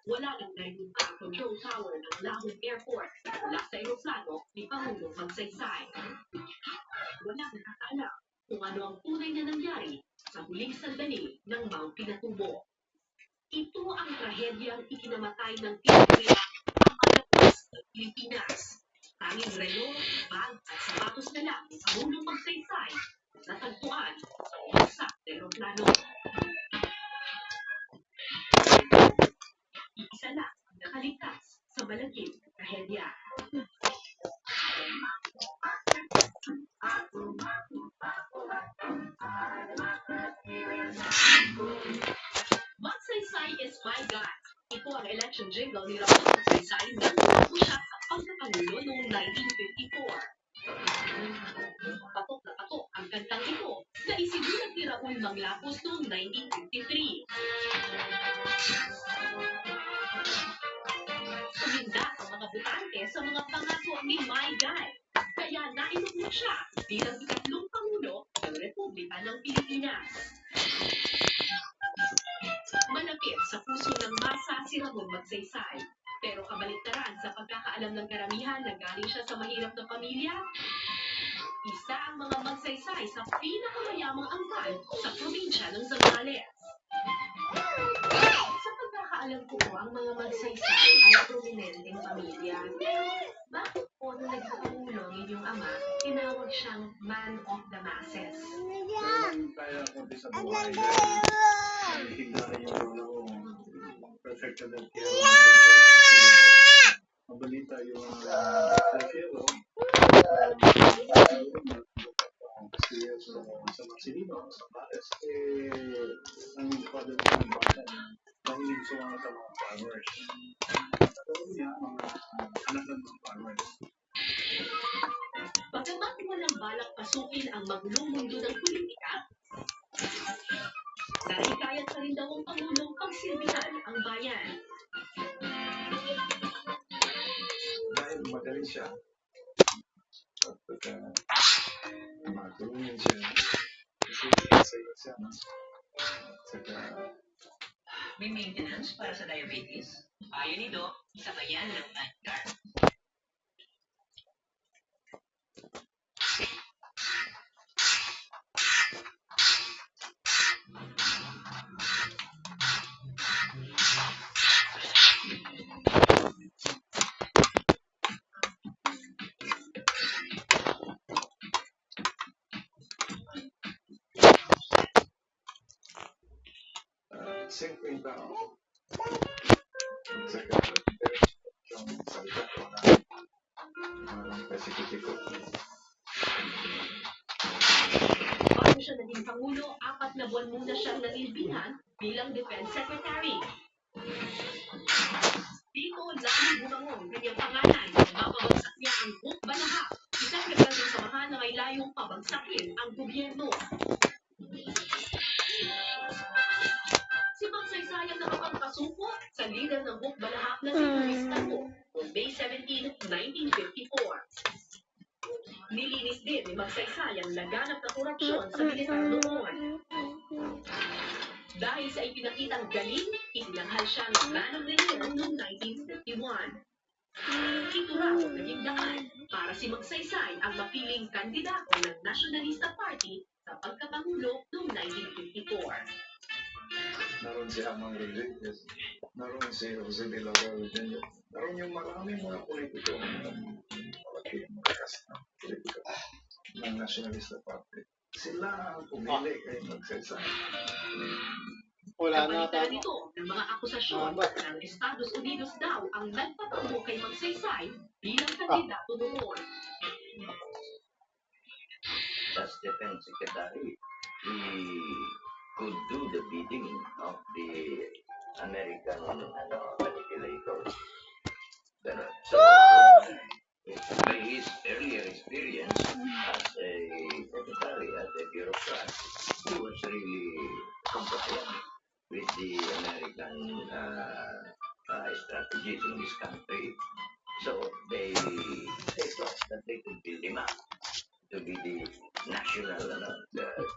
Wala nang narinig pa ang control tower ng Lahog Airport mula sa eroplano ni Pangulong Magsaysay. Wala nakakaalam kung ano ang tunay na nangyari sa huling sandali ng Mount Pinatubo. Ito ang trahedyang ikinamatay ng Pilipinas ang malakas ng Pilipinas. Tanging relo, bag at sapatos na lang ni Pangulong Magsaysay natagpuan sa bangsak na eroplano. Isa lang ang nakaligtas sa malagim na trahedya. Magsaysay is my God. Ito ang election jingle ni Ramon Magsaysay nang tumakbo siya sa pagkapangulo noong 1954. Patok na patok ang kantang ito na isinulat ni Raul Manglapos noong 1953. Tuminda ang mga butante sa mga pangako ni My Guy, kaya nainukla siya bilang ikatlong pangulo ng Republika ng Pilipinas. Malapit sa puso ng masa si Ramon Magsaysay, pero kabaliktaran sa pagkakaalam ng karamihan na galing siya sa mahirap na pamilya. Isa ang mga magsaysay sa pinakamayamang angkan sa probinsya ng Zambales. Sa pagkakaalam ko po, ang mga magsaysay ay prominenteng pamilya. Bakit po nung nagpapangulo ang inyong ama, tinawag siyang man of the masses? Kaya ako din sa buhay dahil nakikita yung perfecto del Piero. Mabalita yung del Piero. Kasi sa Marcelino, sa Bares, ang father ng bata nahilig sa mga farmers. Nagkaroon niya mga anak ng mga farmers. Bagamat walang balak pasukin ang magulong mundo ng politika, nahikayat pa rin daw ang Pangulong pagsilbihan ang bayan. Dahil magaling siya, at pagka matulungan siya, kasi masaya siya, no? Saka, May maintenance para sa diabetes? Ayon nito, sa bayan ng Ancar. simple yung tao. Saka, yung salita ko na parang pasipitiko. Bago siya naging Pangulo, 4 na buwan muna siyang nanilbihan bilang Defense Secretary. Dito, lalo bumangong kanyang pangalan. Mapabagsak niya ang Hook Balaha, isang nagandang samahan na may layong pabagsakin ang gobyerno. Si Magsaysay ang nakapagpasuko sa leader ng Hook Balaha na si Luis Taco noong May 17, 1954. Nilinis din ni Magsaysay ang laganap na korupsyon sa militar noon. Dahil sa ipinakitang galing, itinanghal siyang Man of the Year noong 1951. Ito raw ang naging daan para si Magsaysay ang mapiling kandidato ng Nationalista Party sa pagkapangulo noong 1954. Naroon si Amang Rodriguez, naroon si Jose de la Rosa, naroon yung maraming mga politiko ng malaki malakas na politiko ng Nationalista Party. Sila ang pumili kay Magsaysay. Wala na Kapalitan tayo. nito ng mga akusasyon ng Estados Unidos daw ang nagpatakbo kay Magsaysay bilang kandidato noon. As Defense Secretary, he could do the bidding of the American manipulators. So, by his earlier experience as a secretary, as a bureaucrat, he was really compliant with the American strategies in this country. So they thought that they could build him up to be the national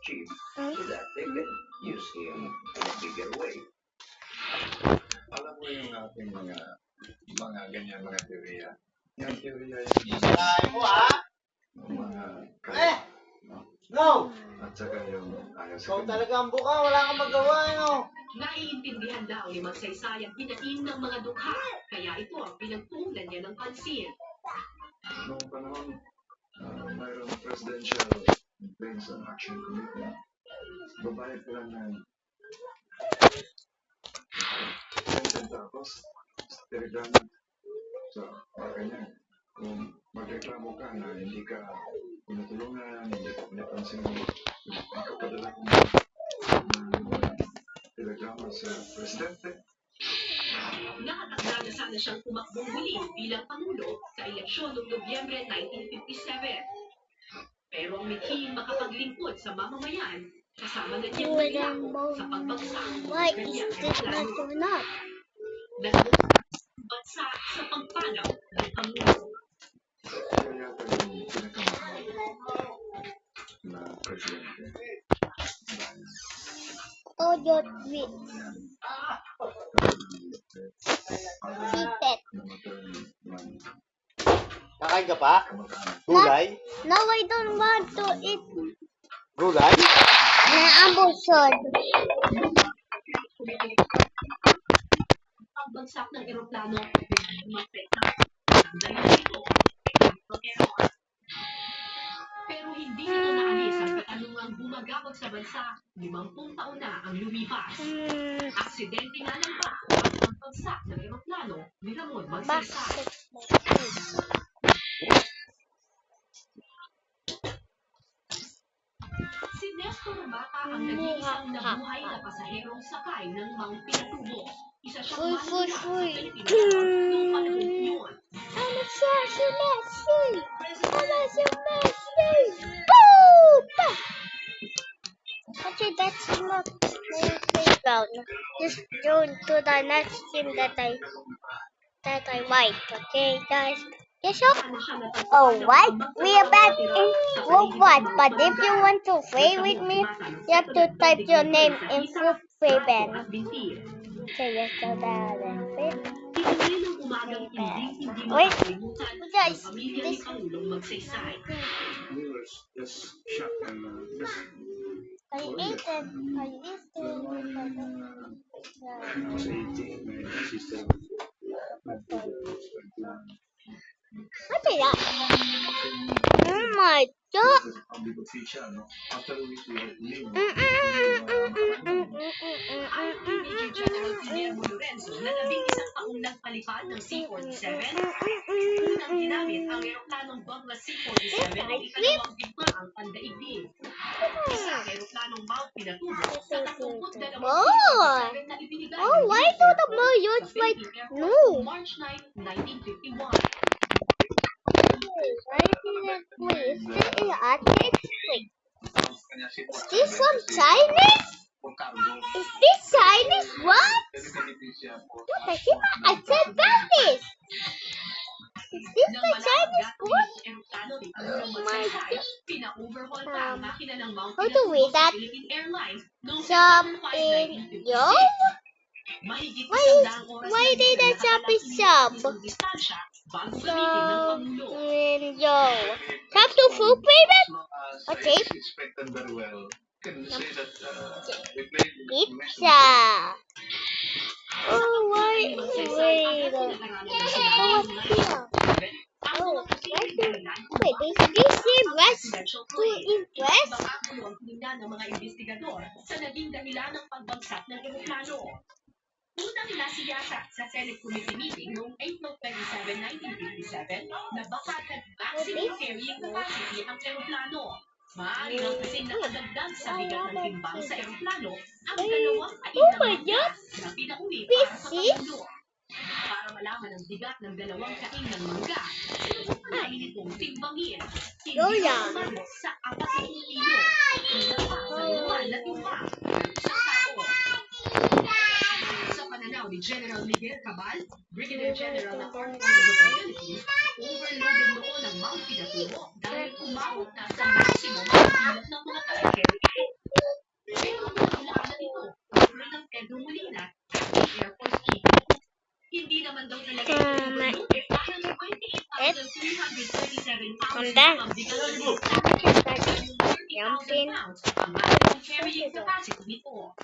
chief so that they can use him in a bigger way. Alam mo yung ating mga ganyan mga teorya. Yung teorya yung Ay mo mga Eh! No! at saka yung ayaw sa Ikaw talaga ang buka, wala kang magawa, no? Naiintindihan daw ni Magsaysay ang hinaing ng mga dukha, kaya ito ang pinagtuunan niya ng pansin. Noong panahon, mayroong Presidential Defense and Action Committee. Babayad ka lang ng 10 centavos sa telegrama. So, kanya, kung magreklamo ka na hindi ka pinatulungan, hindi ka pinapansin mo, makapadala ko ng telegrama sa Presidente. Nakatakda na sana siyang tumakbong muli bilang Pangulo sa eleksyon noong Nobyembre 1957. Pero Pero ang mithi makapaglingkod sa mamamayan, kasama na niyang With manilako them sa pagbagsak. Why is this not going up? Bansa sa pagpanaw ng Pangulo. Kaya yata yung pinakamahal na presidente. Oh, your tweet. Seated. Kakain ka pa? Gulay? No, I don't want to eat. Gulay? Naabusod. Ang bagsak ng eroplano mapekta ang dahil nito pero hindi ito naalis ang katanungang gumagabag sa bansa 50 taon na ang lumipas. Aksidente nga lang ba ang pagbagsak ng eroplano ni Ramon Magsaysay? Si Nestor Mata ang nag-iisang nabuhay na pasaherong sakay ng Mount Pinatubo. Isa siyang manula sa Pilipinas noong panahon yun. I'm a sassy Messi. I'm a sassy Messi. Boom! Okay, that's not my playground. Just go to the next game that I like. Okay, guys. Yes, sir. Oh, what? We are back in Roblox, but if you want to play with me, you have to type your name in Fruit Faven. Okay, let's go down and fit. Wait, guys, this Just shut and I ate it. I used to. What is that? Oh my god! Major General Guillermo Lorenzo na 11 taong nagpalipad ng C-47, unang ginamit ang eroplanong Bangla C-47 ng ikalawang digmaang pandaigdig. Isa ang eroplanong Mount Pinatubo sa 32 na ibinigay Oh, why do the Marriott like no? March 9, 1951. Why didn't we? Is this from Chinese? Is this Chinese? What? What the heck? I said that is. Is this the Chinese food? Oh my god. Pina-overhaul pa ang makina ng Mount How to read that? Philippine Airlines noong Some September 5, in 1956. yo? Mahigit Why isang is daang oras why na did rin I ang chop it nakalaang sub? isang distansya bago gamitin ng Some Pangulo. in yo. Tap to food payment? Okay. Expected very well. Can say that we played Pizza. Oh, why? Wait. Oh, what's here? Oh, wait, is this rest to impress? Bakagulo ang tingnan ng mga investigador sa naging dahilan ng pagbagsak ng eroplano. Unang nasiyasa sa Senate Committee meeting noong April 27, 1957 na baka nag-maximum carrying capacity ang eroplano. Maaari lang kasing nakadagdag sa bigat ng timbang sa eroplano ang dalawang kain ng manggas na pinauwi para sa Pangulo. Para malaman ang bigat ng dalawang kain ng mangga, sinubukan nitong timbangin. Hindi umano sa 40 kilo. Una pa sa lumal na timbang ng isang tao. Sa pananaw ni General Miguel Cabal, Brigadier General ng Armed Forces of the Philippines, overloaded noon ang Mount Pinatubo dahil umabot na sa maximum na bilang ng mga carrier. Pero ang nagulaanan ito, ulo ng Pedro Molina, Air Force Chief. Hindi naman daw talaga ito overloaded dahil 28,337 pounds ang bigat ng eroplano. 30,000 pounds ang maximum carrying capacity nito.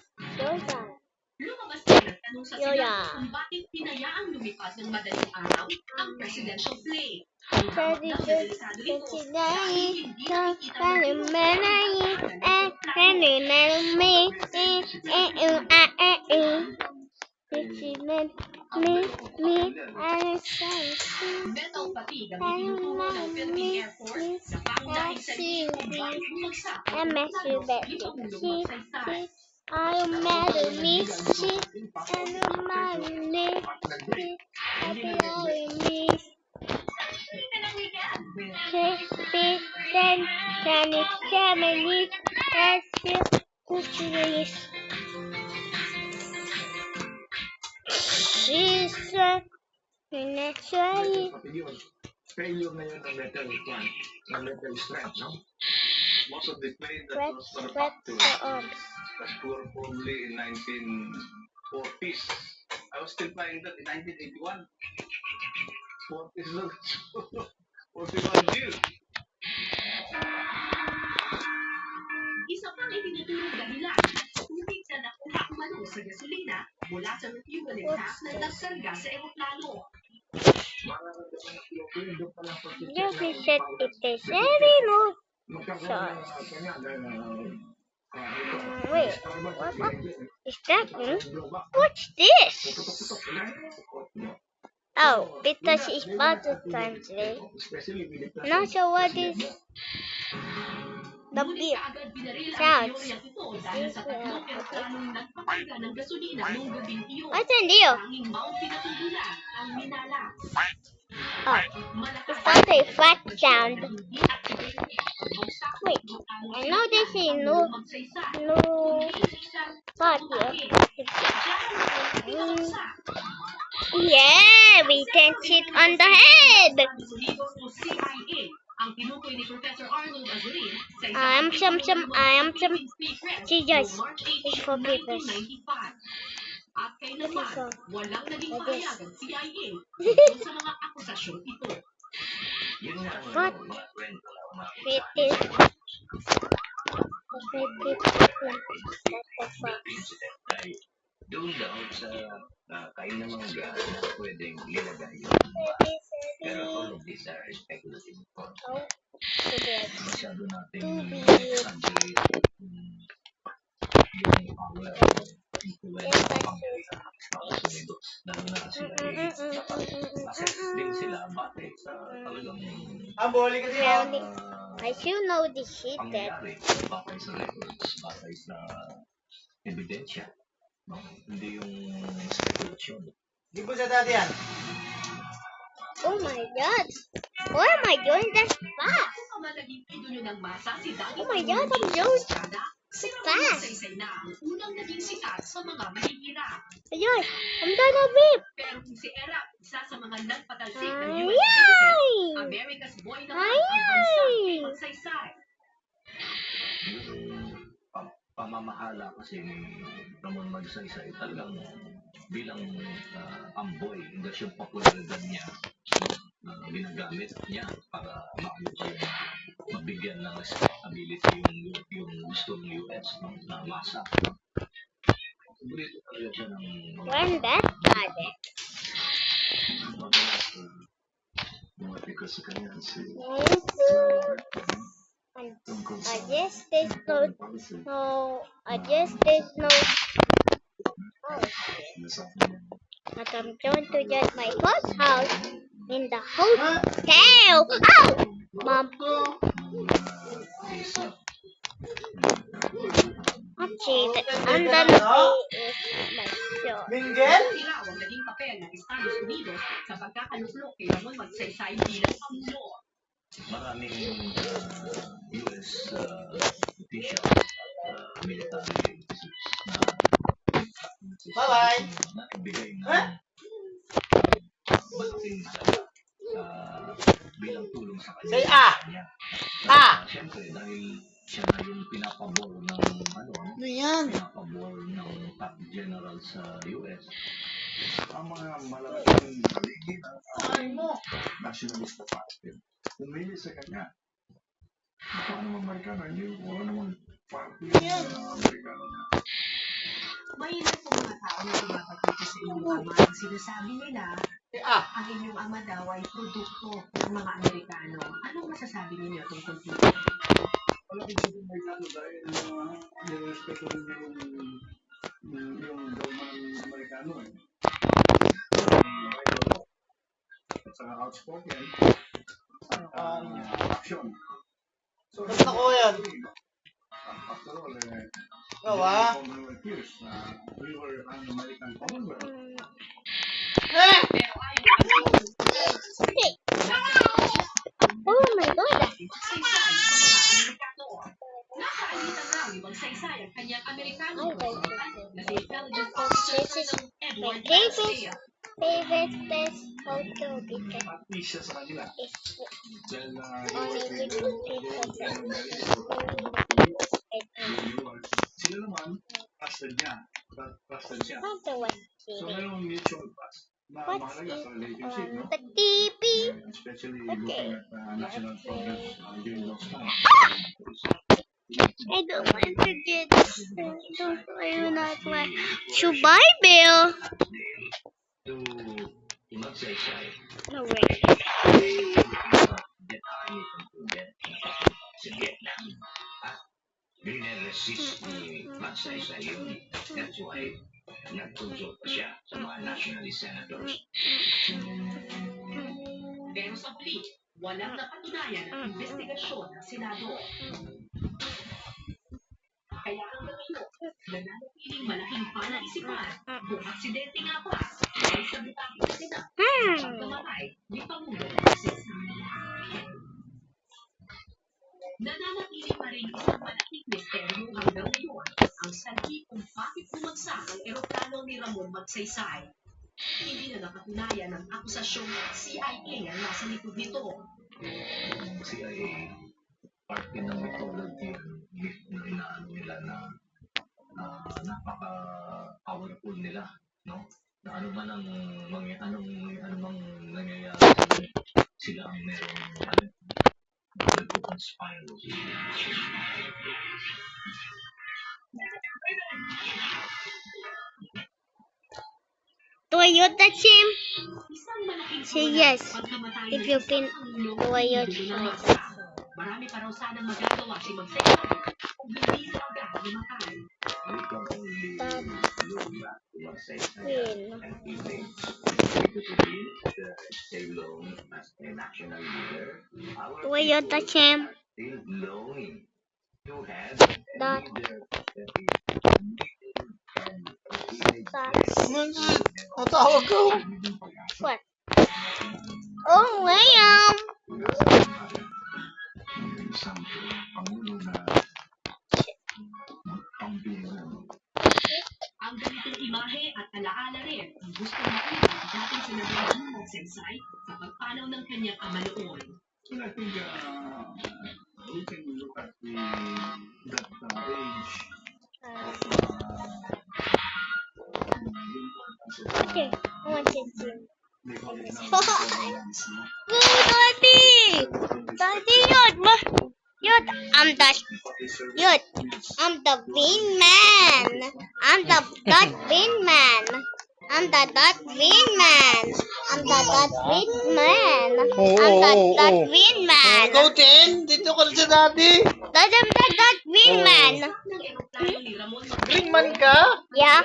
Lumabas na nagtanong sa Senado kung bakit pinayaang lumipad ng madaling araw ang presidential plane. Ang hawak daw na delikado ito dahil hindi nakikita ng metal fatigue ang itinuturo ng Philippine Air Force na pangunahing sarili kung bakit bumagsak ang eroplano dito ulo magsaysay. I'm mad at me, shit, and I'm mad at me, shit, I'll be all in me. Halika ng weekend! with 6%, 27, countries. Naturally. Kapag yun, failure na yun ng metal plant, ng metal strength, no? Most of the plane that was manufactured was probably in 1940s. I was still flying that in 1981. 40s lang. 41 years. Isa pang itinuturong dahilan, tubig na nakuha umano sa gasolina mula sa refueling tank na nagkarga sa eroplano. You said it is very low. Wait, what is that? What's this? Oh, because it's about to translate. Not sure what is the Ngunit beep kaagad binaril ang sounds. teoryang ito dahil sa tatlong eroplanong nagpakarga ng gasolina noong gabing iyon. What's in deal? Tanging Mount Pinatubulan ang minala. Oh, Malakas it's not a flat sound. hindi activated ang pagbagsak Wait, ng I know this is no magsaysay. no part here. Yeah, we can sit on the head. Ang tinukoy ni Professor Arnold Azurin sa I am some. Jesus, It's for papers. At kailanman, What is walang naging What is- pahayag ang CIA tungkol sa mga akusasyong ito. Yun nga ang What? mga kwento ng mga It is. incident ay doon daw sa kain ng mangga na pwedeng linagay yung pero all of these are speculative reports. Masyado natin exaggerate yung power influence ng Pangasinan sa Estados Unidos lalo na kasi assess din sila bakit sa talagang Ang boli kasi yun. I should know this shit that. pangyayari bakit sa records, bakit sa ebidensya. No? Hindi yung speculation. Di po sa dati yan. Oh my god. What am I doing that fast? Kung malaging idolo ng masa si Danny Oh my God, I'm doing Estrada, si fast. Ramon Saysay na ang unang naging sikat sa mga mahihira. Ayun, I'm gonna beep. Pero kung si Era, isa sa mga nagpatalsik ng US Yay! President, America's boy naman ang bansang Yay! magsaysay. Yung pamamahala kasi ni Ramon Magsaysay talagang bilang amboy, hindi yung popularidad niya ginagamit niya para mabigyan ng respectability yung gusto ng US na masa. Paborito talaga siya ng When that started. Mga pikas sa kanya si I guess there's I guess there's no. Oh shit. But I'm going to get my first house in the hotel. Oh! Mom. Okay, and then is my show. Minggel? Ilaw ang naging papel ng Estados Unidos sa pagkakaluslok kay Ramon Magsaysay bilang Pangulo. maraming US official, military officers na Bye-bye. nagbigay ng Huh? malaking halaga bilang tulong sa kanya. Say ah! Ah! Siyempre, dahil siya na yung pinapabor ng Ano yan? pinapabor ng top general sa US. ang mga malalaking haligi ng Ay mo. nationalista party. Pumili sa kanya. Paano Amerikano? Hindi wala namang party ng Amerikano na. May ilan po mga tao na tumatagot sa inyong ama ang sinasabi nila Say ah! ang inyong ama daw ay produkto ng mga Amerikano. Anong masasabi ninyo tungkol dito? Wala ko sa Amerikano dahil nirespeto rin yung dogma ng Amerikano eh. At saka outspoken. Action. So, dapat ako yan. After all, Gawa. Commonwealth years, we were an American Commonwealth. Eh! Pero ayon kay Ramon, Okay. Oh magsaysay sa mga Amerikano. Nakaalitan raw ni magsaysay ang kanyang Amerikanong konsultante na si Intelligence Officer ng Edward Garcia. Favorite best photo because At isa sa kanila. it's Dahil only with people that sila naman, trusted niya. Trusted siya. Wonder what So, TV. mayroong mutual trust na What's mahalaga sa it relationship, no? on the TV? Especially Okay. looking at national problems during those times. I don't want to get I do not want to buy Bill. To magsaysay. No way. Sa Vietnam. Resist ni magsaysay yun. That's why nagtulso pa siya sa mga nationalist senators. Pero sa huli, walang napatunayan ang investigasyon ng Senado. Kaya ang lamino, nananatiling malaking panaisipan kung aksidente nga ba ay sabitan ng Senado sa pagkamatay ni Pangulong Magsaysay. Nananatili pa rin isang malaking misteryo hanggang ngayon ang sanhi kung bakit bumagsak ang eroplano ni Ramon Magsaysay. Hindi na napatunayan ang akusasyong CIA ang nasa likod nito. CIA, parte ng mythology na inaano nila na napaka-powerful nila, no? Na ano man ang ano mang nangyayari, sila ang merong nagko-conspire. Toyota Sim. Isang malaking Say tulad yes, sa pagkamatay if ng you isang can Pangulong Toyota ng dulo ng Toyota. bansa. Marami pa raw sanang magagawa si Magsaysay kung hindi sa agad namatay. We can only Stop. look back to Magsaysay Win. and image to be stay long as a national leader. Our Toyota people Sim. are still longing to have a Dot. leader that is leading and image Natawag ko. What? Oh, William. Pangulo na pambiran. Ang ganitong imahe at alaala rin ang gustong makita ng dating senador Ramon Magsaysay sa pagpanaw ng kanyang ama noon. So I think we can look at that age Okay, I want to see. they call it now Oh, governance, no? Daddy! Daddy, yun! Yun, yun, I'm the Bean Man. I'm the Dot Bean Man. I'm the Dot Bean Man. I'm the Dot Bean Man. I'm the Dot Bean Man. Go, Ten. Dito ka na sa dati. I'm the Dot Bean Man. Ng eroplano ni Ramon Green man ka? Yeah.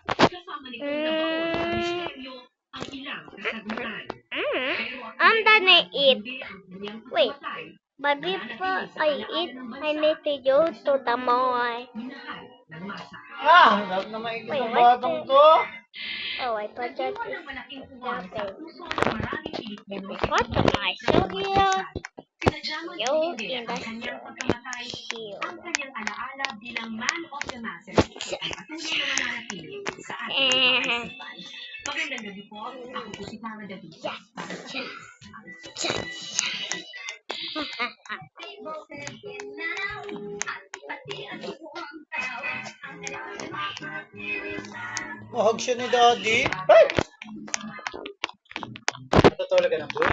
kasama nitong nabaon sa misteryo ang ilang kasagutan. Pero ang I'm done to eat. hindi ang kanyang Wait. pagkamatay, But before I eat, I need to go to the mall. minahal ng masa. Dapat na maikot Wait, ang what's batang this? to. Oh, I thought that Nagdiwan is ng malaking puwan sa puso ng maraming Pilipino si what am I so here? Sinadyamang Yo, hindi in ang the kanyang pagkamatay, here. ang kanyang alaala bilang man of the masses ay patuloy na mananatili sa ating mga kaisipan. Magandang gabi po. Ako po si Tara David. Para sa Mahog siya ni Daddy. Ay! Natutulog ka na bro?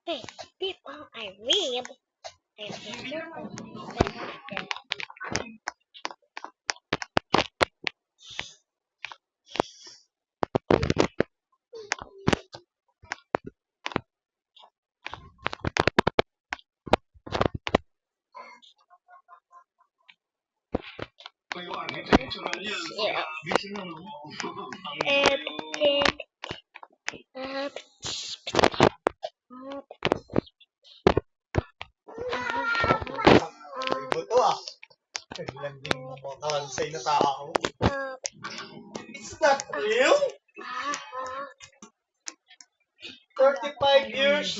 Hey, before I read, Landing mo mga kalansay na tao. Uh, It's not real. 35 years.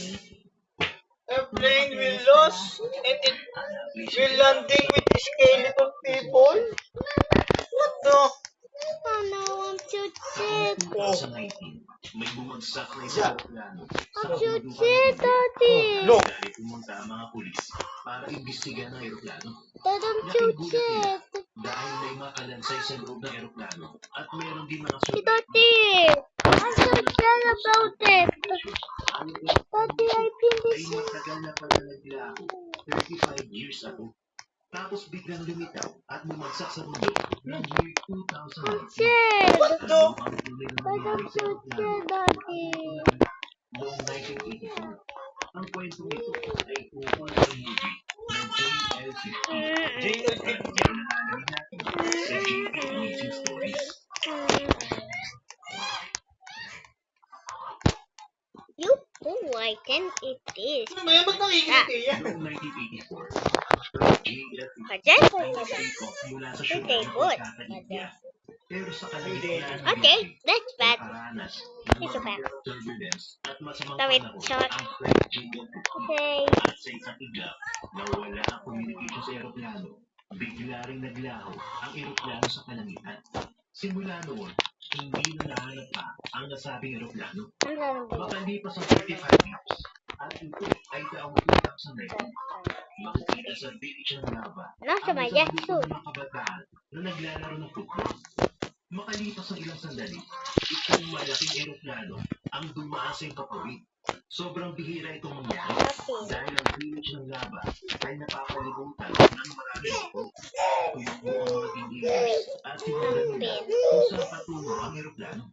Airplane will lose and it will landing with skeleton people. What the? oh no, I'm too sick. Oh, 2019, may bumagsak na isang aeroplano sa I'm too kabundukan sick, ng Daddy. look. Dahil pumunta ang mga pulis para imbestigahan ang aeroplano. Dad, I'm too Nakigulat nila sick. dahil may mga kalansay sa loob ng aeroplano at meron din mga Hey, survivors. Daddy. I'm so sad about it. Ang Daddy, I've been ay this. matagal na pala naglaho, 35 years ago. Tapos biglang lumitaw at bumagsak sa bundok ng year 2019. I'm sad. What the? Ang tunay na Dad, I'm nangyari sa so aeroplano sad, Daddy. noong 1984. Ang kwento nito ay tungkol sa movie ng JL50. JL50. Kaya nalalaman natin sa JP Amazing Stories. You oh, I can eat this. Ano ba yan? Ba't nakikita yan? Noong 1984, ang JL50 Pajay ko ay na ba? nag-take off mula sa Okay, syudad ng good. Pagkakaligya. Pero sa kalagitnaan ng Okay, biyahe, that's bad. nakaranas ng It's okay. mga turbulence at masamang Tawid, panahon shot. ang flight JL50. Okay. At sa isang iglap, nawala ang communication sa aeroplano. Bigla ring naglaho ang aeroplano sa kalangitan. Simula noon, hindi na nahanap pa ang nasabing aeroplano. Ang lalong ba? Makalipas ang 35 years, at ito ay taong 2019. Makikita sa beach ng lava Nasa ang may isang yasu. grupong mga kabataan na naglalaro ng football. Makalipas ang ilang sandali, isang malaking aeroplano ang dumaan sa kapawid. Sobrang bihira itong mangyari dahil ang village ng lava ay napapalibutan ng maraming ito. Tuyukbo ang mga teenagers at sinundan nila kung saan patungo ang aeroplano.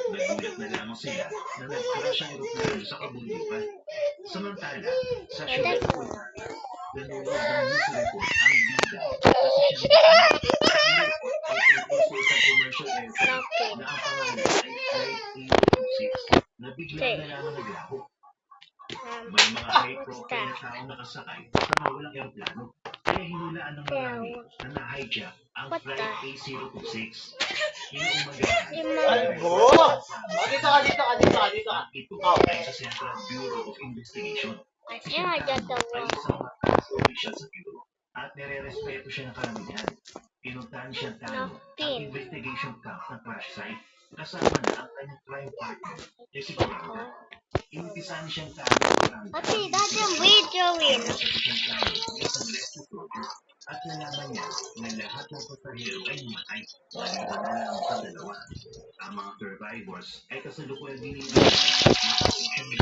Nagulat na lamang sila na nag-crash ang aeroplano sa kabundukan. Samantala, sa syudad ng Kolkata, nanonood ng news report ang bida kasi siya ay tungkol sa isang commercial airport na ang pangalan ay Flight 826 na bigla na lamang naglaho. May mga high-profile na tao nakasakay sa nawalang aeroplano. Kaya hinulaan ng marami na na-hijack ang Flight A026. Inuumagahan. Albo! Dito ka, dito ka, dito ka, dito ka. At ito ay sa Central Bureau of Investigation. Si Yeah, Santano just the ay one. isang mataas na opisyal sa bureau at nire-respeto siya ng karamihan. Pinuntahan siya Tano ang investigation camp ng crash site kasama na ang kanyang crime partner, si Coranda. Inumpisahan siyang Tano ng Coranda. Okay, that's a videoing. Isang rescue soldier at nalaman niya na lahat ng pasahero ay namatay. Maliban na lang sa dalawa. Ang mga survivors ay kasalukuyang dinibigyan ng attention ni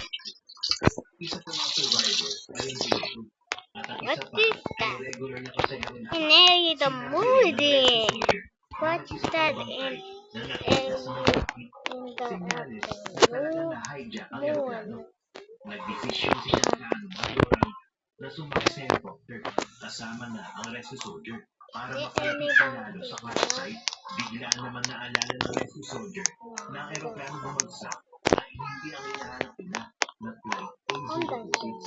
isa sa mga survivors ay ang piloto. At ang isa What pa is ay that? regular na pasahero na Neri the movie. What's What's that in the Senyales na talagang na-hijack ang aeroplano. Nagdesisyon si Santano at Coranda na sumakay sa helicopter kasama na ang rescue soldier para makalapit panalo sa crash site. Bigla naman naalala ng rescue soldier na ang aeroplano bumagsak ay hindi ang hinahanap nila na flight A026.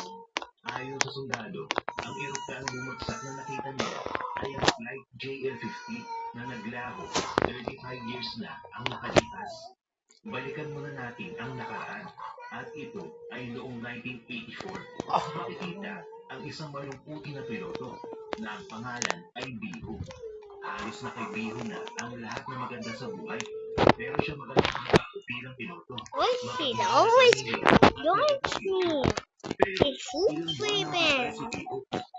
Ayon sa sundalo, ang aeroplano bumagsak na nakita nila ay ang flight JL50 na naglaho 35 years na ang nakalipas. Balikan muna natin ang nakaraan at ito ay noong 1984. Makikita ang isang malungkuti na piloto na ang pangalan ay Biho. Halos na kay Biho na ang lahat na maganda sa buhay. Pero siya maganda bilang piloto. What's he always joins me? It's sleeping.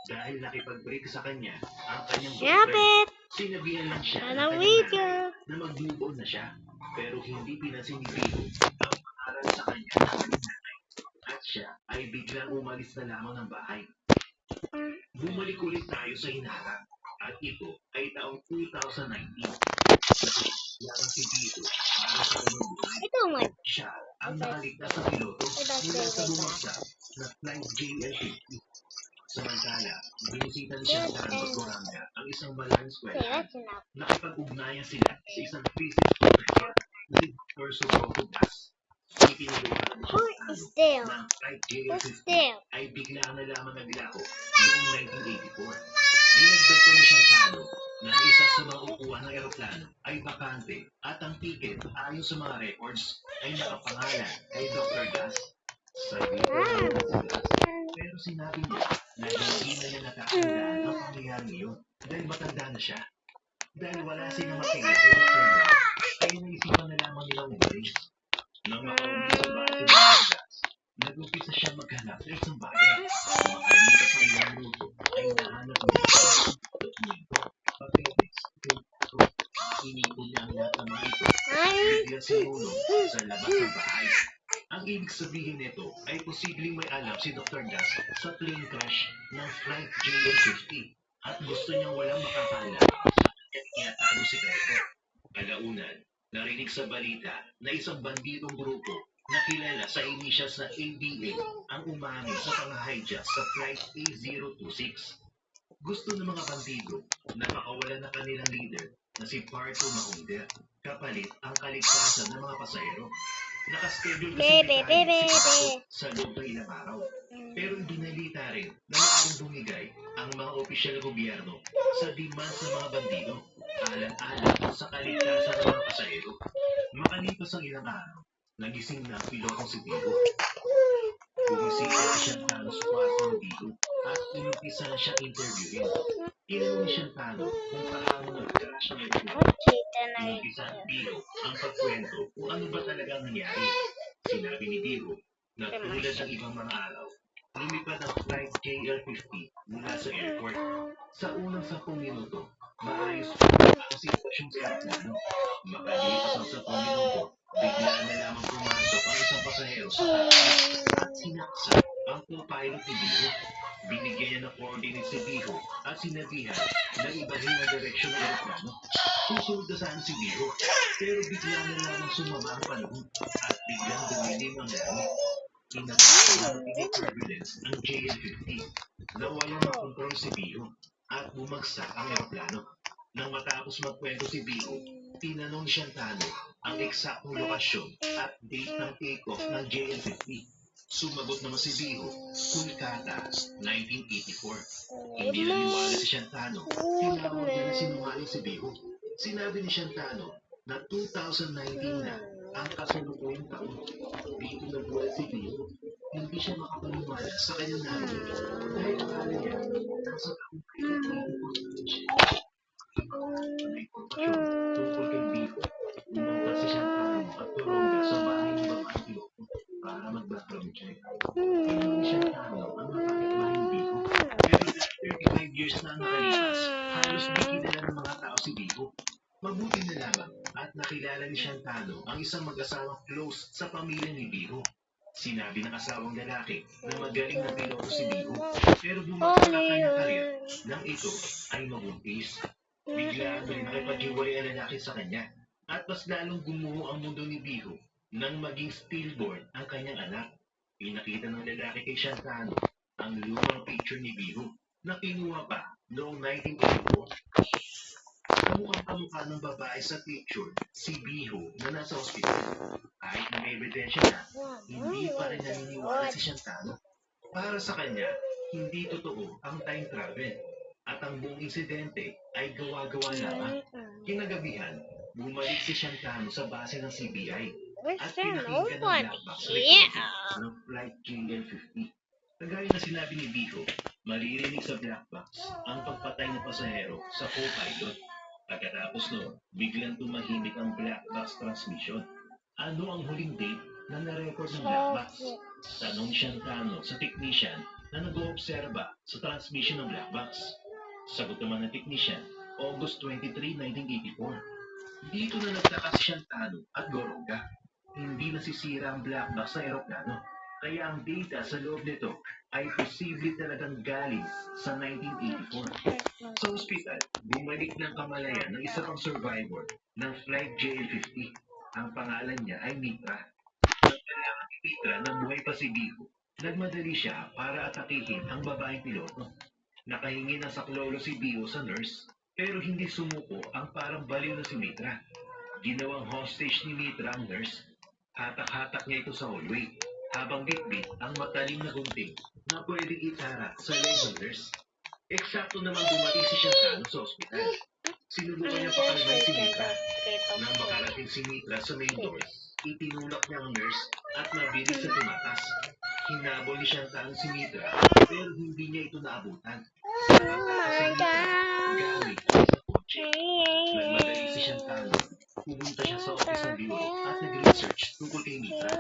Dahil nakipag-break sa kanya ang kanyang Stop boyfriend. it. Sinabihan lang siya Ano ng kanyang video? nanay na mag-move on na siya. Pero hindi pinansin ni Biho ang pangaral sa kanya ng kanyang nanay. At siya ay biglang umalis na lamang ng bahay. Bumalik ulit tayo sa hinaharap. At ito ay taong 2019. Nakakilala si Biho para sa kanyang buhay. Ito mo. Siya ang nakaligtas sa piloto mula sa bumagsak na flight JL50. Samantala, binisita ni Santano at Coranda ang isang malaking Okay, eskwela. that's enough. Nakipag-ugnayan sila sa isang physics professor na si Dr. Socorro Gas. Ipiniluhan ni Who Santano is there? na ang flight Who's JL50 there? ay bigla na lamang naglaho noong 1984. Dinagdag Idagdag pa ni Shantano na ang isa sa mga upuan ng eroplano ay bakante at ang ticket ayon sa mga records ay nakapangalan kay Dr. Gas. Sabi ko naman si Gas, pero sinabi niya na hindi na niya nakakandaan ang pangyayaring iyon dahil matanda na siya. Dahil wala silang matingin kay Dr. Gas, ay naisipan na lamang nilang umalis. Nang makauwi sa bahay si Dr. Gas, nag-umpisa siya maghanap sa isang bagay. Makalipas ang ilang minuto ay nahanap niya ang dokumento, papeles, pinto. Inipon niya ang lahat ng mga ito. Bigla sinulong sa labas ng bahay. Ang ibig sabihin nito ay posibleng may alam si Dr. Gas sa plane crash ng flight JL50 at gusto niyang walang makakaalam at tinatago si Pedro. Kalaunan, narinig sa balita na isang banditong grupo na kilala sa initials na ABA ang umami sa pang-hijack sa flight A026. Gusto ng mga bandido na makawalan na kanilang leader na si Parto Mahunder kapalit ang kaligtasan ng mga pasahero. Nakaschedule kasi si Parto sa loob ng ilang araw. Pero ibinalita rin na maaaring bumigay ang mga opisyal ng gobyerno sa demands ng mga bandido alang-alang sa kaligtasan ng mga pasahero. Makalipas ang ilang araw, nagising na ang pilotong si Bigo. Bumisita si Shantano sa kwarto ng Bigo at inumpisa na siya interviewin. Tinanong ni Shantano kung paano nag-crash ang airplane. Inumpisa ang Bigo ang pagkwento kung ano ba talaga ang nangyari. Sinabi ni Bigo na tulad ng ibang mga araw, lumipad ang flight JL50 mula sa airport. Sa unang 10 minuto, maayos pa ang sitwasyon sa aeroplano. Makalipas ang 10 minuto, bigla na lamang pumasok ang isang pasahero sa cockpit at sinaksa ang co-pilot ni Biho. Binigyan niya ng coordinates si Biho at sinabihan na ibahin ang direksyon ng aeroplano. Susunod na saan si Biho, pero bigla na lamang sumama ang panahon at biglang dumilim ang langit. Kinakain ng turbulence ang JL50. Nawalan ng kontrol si Biho at bumagsak ang aeroplano. Nang matapos magkwento si Biho, tinanong ni Shantano ang eksaktong lokasyon at date ng take-off ng JL50. Sumagot naman si Biho, Kolkata, 1984. Hindi naniwala si Shantano. Tinawag niya na sinungaling si Biho. Sinabi ni Shantano na 2019 na ang kasalukuyang taon. Dito nagwala si Biho. Hindi siya makapaniwala sa kanyang narinig dahil akala niya nasa taong may impormasyon tungkol kay Biho. Pumunta si Shantano at Toronga sa bahay ng babaeng piloto para mag-background check. Tinanong ni Shantano ang nakakitmahin Biho. Pero dahil 35 years na nakalipas, halos di kilala ng mga tao si Biho. Mabuti na lamang at nakilala ni Shantano ang isang mag-asawang close sa pamilya ni Biho. Sinabi ng asawang lalaki na magaling na piloto si Biho, pero bumagsak ang kanyang karir nang ito ay mabuntis. Bigla may nakipaghiwalay ang lalaki sa kanya at mas lalong gumuho ang mundo ni Biho nang maging stillborn ang kanyang anak. Pinakita ng lalaki kay Shantano ang lumang picture ni Biho na kinuha pa noong 1984. Kamukha ng babae sa picture si Biho na nasa ospital. Kahit na may ebidensya na, hindi pa rin naniniwala si Shantano. Para sa kanya, hindi totoo ang time travel at ang buong insidente ay gawa-gawa lamang. Kinagabihan, bumalik si Shantano sa base ng CBI at pinakinggan ng black box recording ng flight JL50. Kagaya na sinabi ni Biho, maririnig sa black box ang pagpatay ng pasahero sa co-pilot. Pagkatapos no, biglang tumahimik ang black box transmission. Ano ang huling date na na-record ng black box? Tanong Shantano sa technician na nag-oobserba sa transmission ng black box. Sagot naman ng technician, August 23, 1984. Dito na nagtaka si Shantano at Goronga. Hindi nasisira ang black box sa aeroplano. Kaya ang data sa loob nito ay posible talagang galing sa 1984. Sa ospital, bumalik ng kamalayan ng isa pang survivor ng flight JL50. Ang pangalan niya ay Mitra. Nang kailangan ni Mitra na buhay pa si Biho, nagmadali siya para atakihin ang babaeng piloto. Nakahingi ng saklolo si Biho sa nurse, pero hindi sumuko ang parang baliw na si Mitra. Ginawang hostage ni Mitra ang nurse. Hatak-hatak niya ito sa hallway, habang bitbit ang matalim na gunting na pwedeng itara sa leg ng nurse. Eksakto naman dumating si Shankano sa ospital. Sinubukan niya pakalmay si Mitra. Nang makarating si Mitra sa main door, itinulak niya ang nurse at mabilis na tumakas. Hinabol ni Shankano si Mitra, pero hindi niya ito naabutan. Nakatakas si Mitra gamit ang isang kotse. Nagmadali si Shankano. Pumunta siya sa office ng bureau at nag-research tungkol kay Mitra.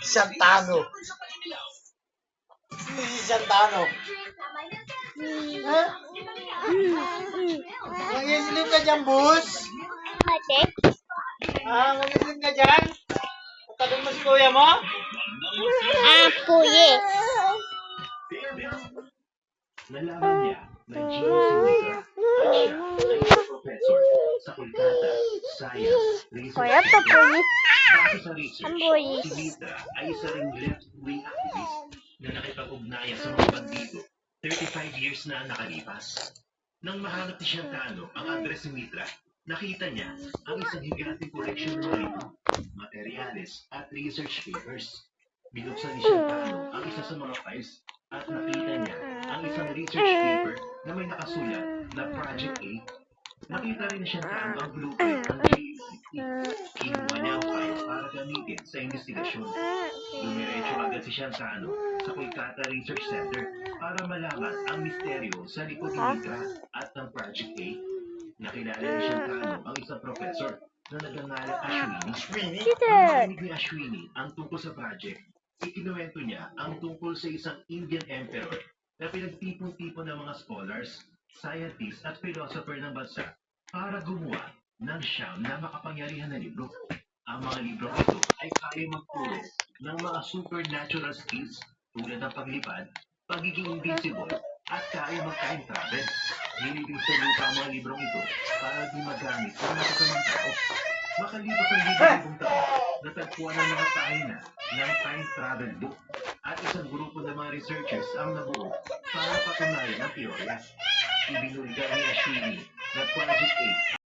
Santano. Sino si Santano? Ha? Nangislip ka dyan, boss? Ate? Nangislip ka dyan? Tagal mo si kuya mo? Puye. Nalaman niya na genius si Mitra at siya ay isang professor sa Kolkata Science Research Kaya to Center. puye. Base sa research, Ang buwis. si Mitra ay isa ring left-wing activist na nakipag-ugnayan sa mga bandido 35 years na nakalipas. Nang mahanap ni Shankano ang address ni Mitra, nakita niya ang isang higanting koleksyon ng mga libro, materyales at research papers. Binuksan ni Shankano ang isa sa mga files at nakita niya ang isang research paper na may nakasulat na Project A. Nakita rin ni Shankano ang blueprint ng JCC. Kinuha niya ang file para gamitin sa investigasyon. Dumiretso agad si Shankano sa Kolkata Research Center para malaman ang misteryo sa likod ni Mitra at ng Project A. Nakilala ni Shankano ang isang professor na nagngangalang Ashwini. Nang marinig ni Ashwini ang tungkol sa project, ikinuwento niya ang tungkol sa isang Indian emperor na pinagtipon-tipon ng mga scholars, scientists at philosopher ng bansa para gumawa ng siyam na makapangyarihan na libro. Ang mga libro ito ay kaya magturo ng mga supernatural skills tulad ng paglipad, pagiging invisible, at kaya mag-time travel. Nilibing sa lupa ang mga librong ito para di magamit ng makasamang tao. Makalipas ang libong taon, natagpuan ng mga tahina ng time travel book at isang grupo ng mga researchers ang nabuo para patunayan ang teorya. Ibinulgar ni Ashwini na Project A